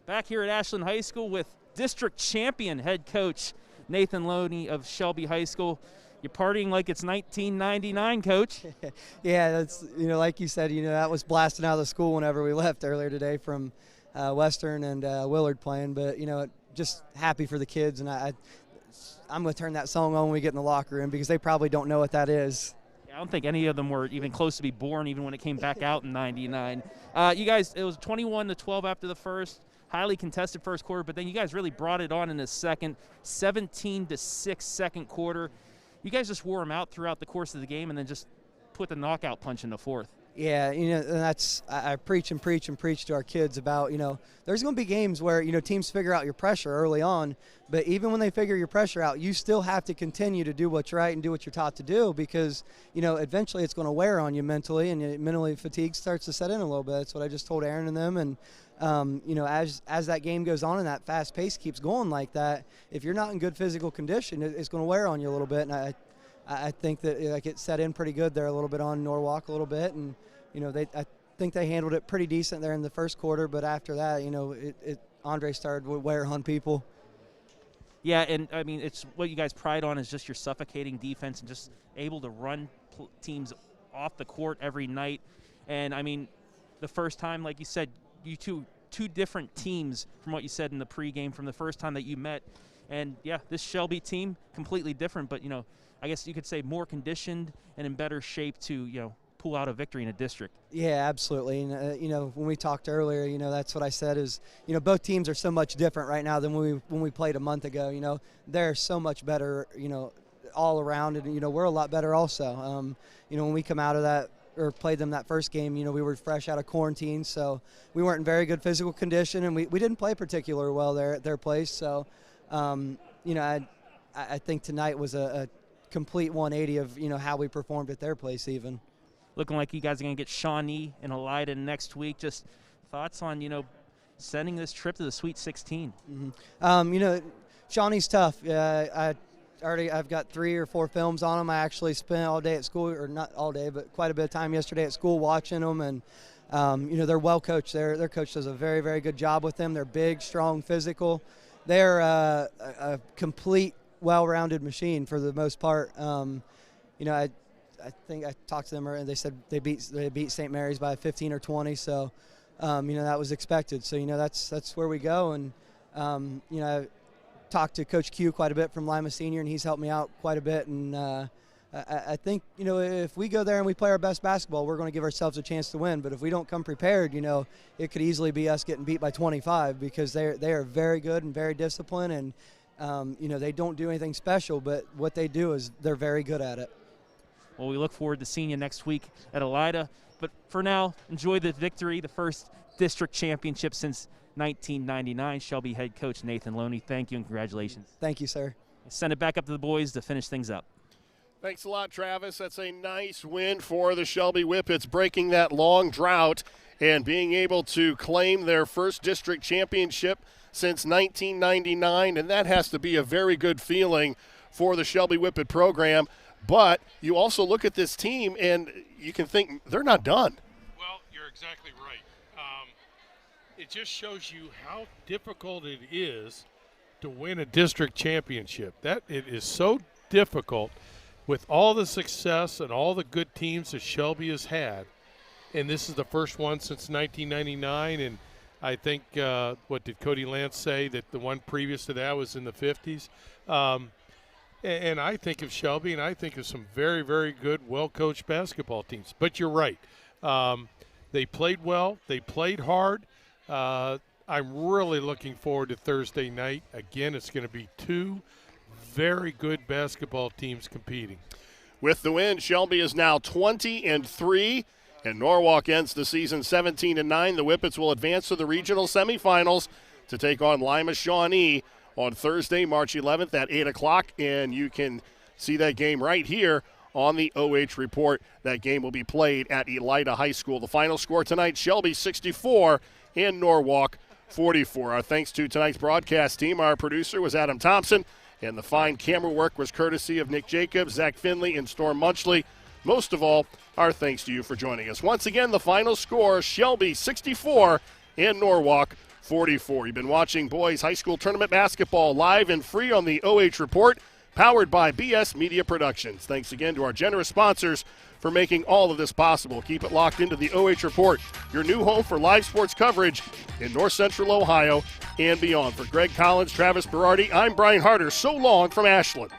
Back here at Ashland High School with district champion head coach Nathan Loney of Shelby High School. You're partying like it's 1999, Coach. Yeah, that's, like you said, that was blasting out of the school whenever we left earlier today from Western and Willard playing. But, just happy for the kids. And I'm going to turn that song on when we get in the locker room because they probably don't know what that is. I don't think any of them were even close to be born even when it came back out in 99. You guys, it was 21-12 after the first. Highly contested first quarter, but then you guys really brought it on in the second. 17-6 second quarter. You guys just wore them out throughout the course of the game and then just put the knockout punch in the fourth. Yeah, and that's I preach to our kids about, there's going to be games where, teams figure out your pressure early on, but even when they figure your pressure out, you still have to continue to do what's right and do what you're taught to do because, eventually it's going to wear on you mentally, and mentally fatigue starts to set in a little bit. That's what I just told Aaron and them, and as that game goes on and that fast pace keeps going like that, if you're not in good physical condition, it's going to wear on you a little bit. And I think that it set in pretty good there a little bit on Norwalk a little bit, and I think they handled it pretty decent there in the first quarter. But after that, Andre started to wear on people. Yeah, and I mean, it's what you guys pride on is just your suffocating defense and just able to run teams off the court every night. And I mean, the first time, like you said, you two different teams from what you said in the pregame from the first time that you met. And, yeah, this Shelby team, completely different, but, I guess you could say more conditioned and in better shape to, pull out a victory in a district. Yeah, absolutely. And, when we talked earlier, that's what I said is, both teams are so much different right now than when we played a month ago. They're so much better, all around, and, we're a lot better also. When we come out of that, or played them that first game, we were fresh out of quarantine, so we weren't in very good physical condition, and we didn't play particularly well there at their place. So, I think tonight was a complete 180 of, how we performed at their place even. Looking like you guys are going to get Shawnee and Elida next week. Just thoughts on, sending this trip to the Sweet 16? Mm-hmm. Shawnee's tough. I've got 3 or 4 films on them. I actually spent all day at school, or not all day, but quite a bit of time yesterday at school watching them. And, they're well coached. Their coach does a very, very good job with them. They're big, strong, physical. They're a complete, well-rounded machine for the most part. I think I talked to them and they said they beat St. Mary's by 15 or 20. So, that was expected. So, that's where we go. And, I talked to Coach Q quite a bit from Lima Senior, and he's helped me out quite a bit. And I think, if we go there and we play our best basketball, we're going to give ourselves a chance to win. But if we don't come prepared, it could easily be us getting beat by 25 because they are very good and very disciplined. And, they don't do anything special, but what they do is they're very good at it. Well, we look forward to seeing you next week at Elida. But for now, enjoy the victory, the first district championship since 1999. Shelby head coach Nathan Loney, thank you and congratulations. Thank you, sir. Send it back up to the boys to finish things up. Thanks a lot, Travis. That's a nice win for the Shelby Whippets, breaking that long drought and being able to claim their first district championship since 1999, and that has to be a very good feeling for the Shelby Whippet program. But you also look at this team, and you can think they're not done. Well, you're exactly right. It just shows you how difficult it is to win a district championship. That it is so difficult with all the success and all the good teams that Shelby has had. And this is the first one since 1999, and I think, what did Cody Lance say, that the one previous to that was in the 50s? And I think of Shelby, and I think of some very, very good, well-coached basketball teams. But you're right. They played well. They played hard. I'm really looking forward to Thursday night. Again, it's going to be two very good basketball teams competing. With the win, Shelby is now 20-3, and Norwalk ends the season 17-9. The Whippets will advance to the regional semifinals to take on Lima Shawnee on Thursday, March 11th at 8 o'clock, and you can see that game right here on the OH Report. That game will be played at Elida High School. The final score tonight, Shelby 64 and Norwalk 44. Our thanks to tonight's broadcast team. Our producer was Adam Thompson, and the fine camera work was courtesy of Nick Jacobs, Zach Finley, and Storm Munchley. Most of all, our thanks to you for joining us. Once again, the final score, Shelby 64 and Norwalk 44. You've been watching boys high school tournament basketball live and free on the OH Report, powered by BS Media Productions. Thanks again to our generous sponsors for making all of this possible. Keep it locked into the OH Report, your new home for live sports coverage in North Central Ohio and beyond. For Gregg Collins, Travis Berardi, I'm Brian Harter. So long from Ashland.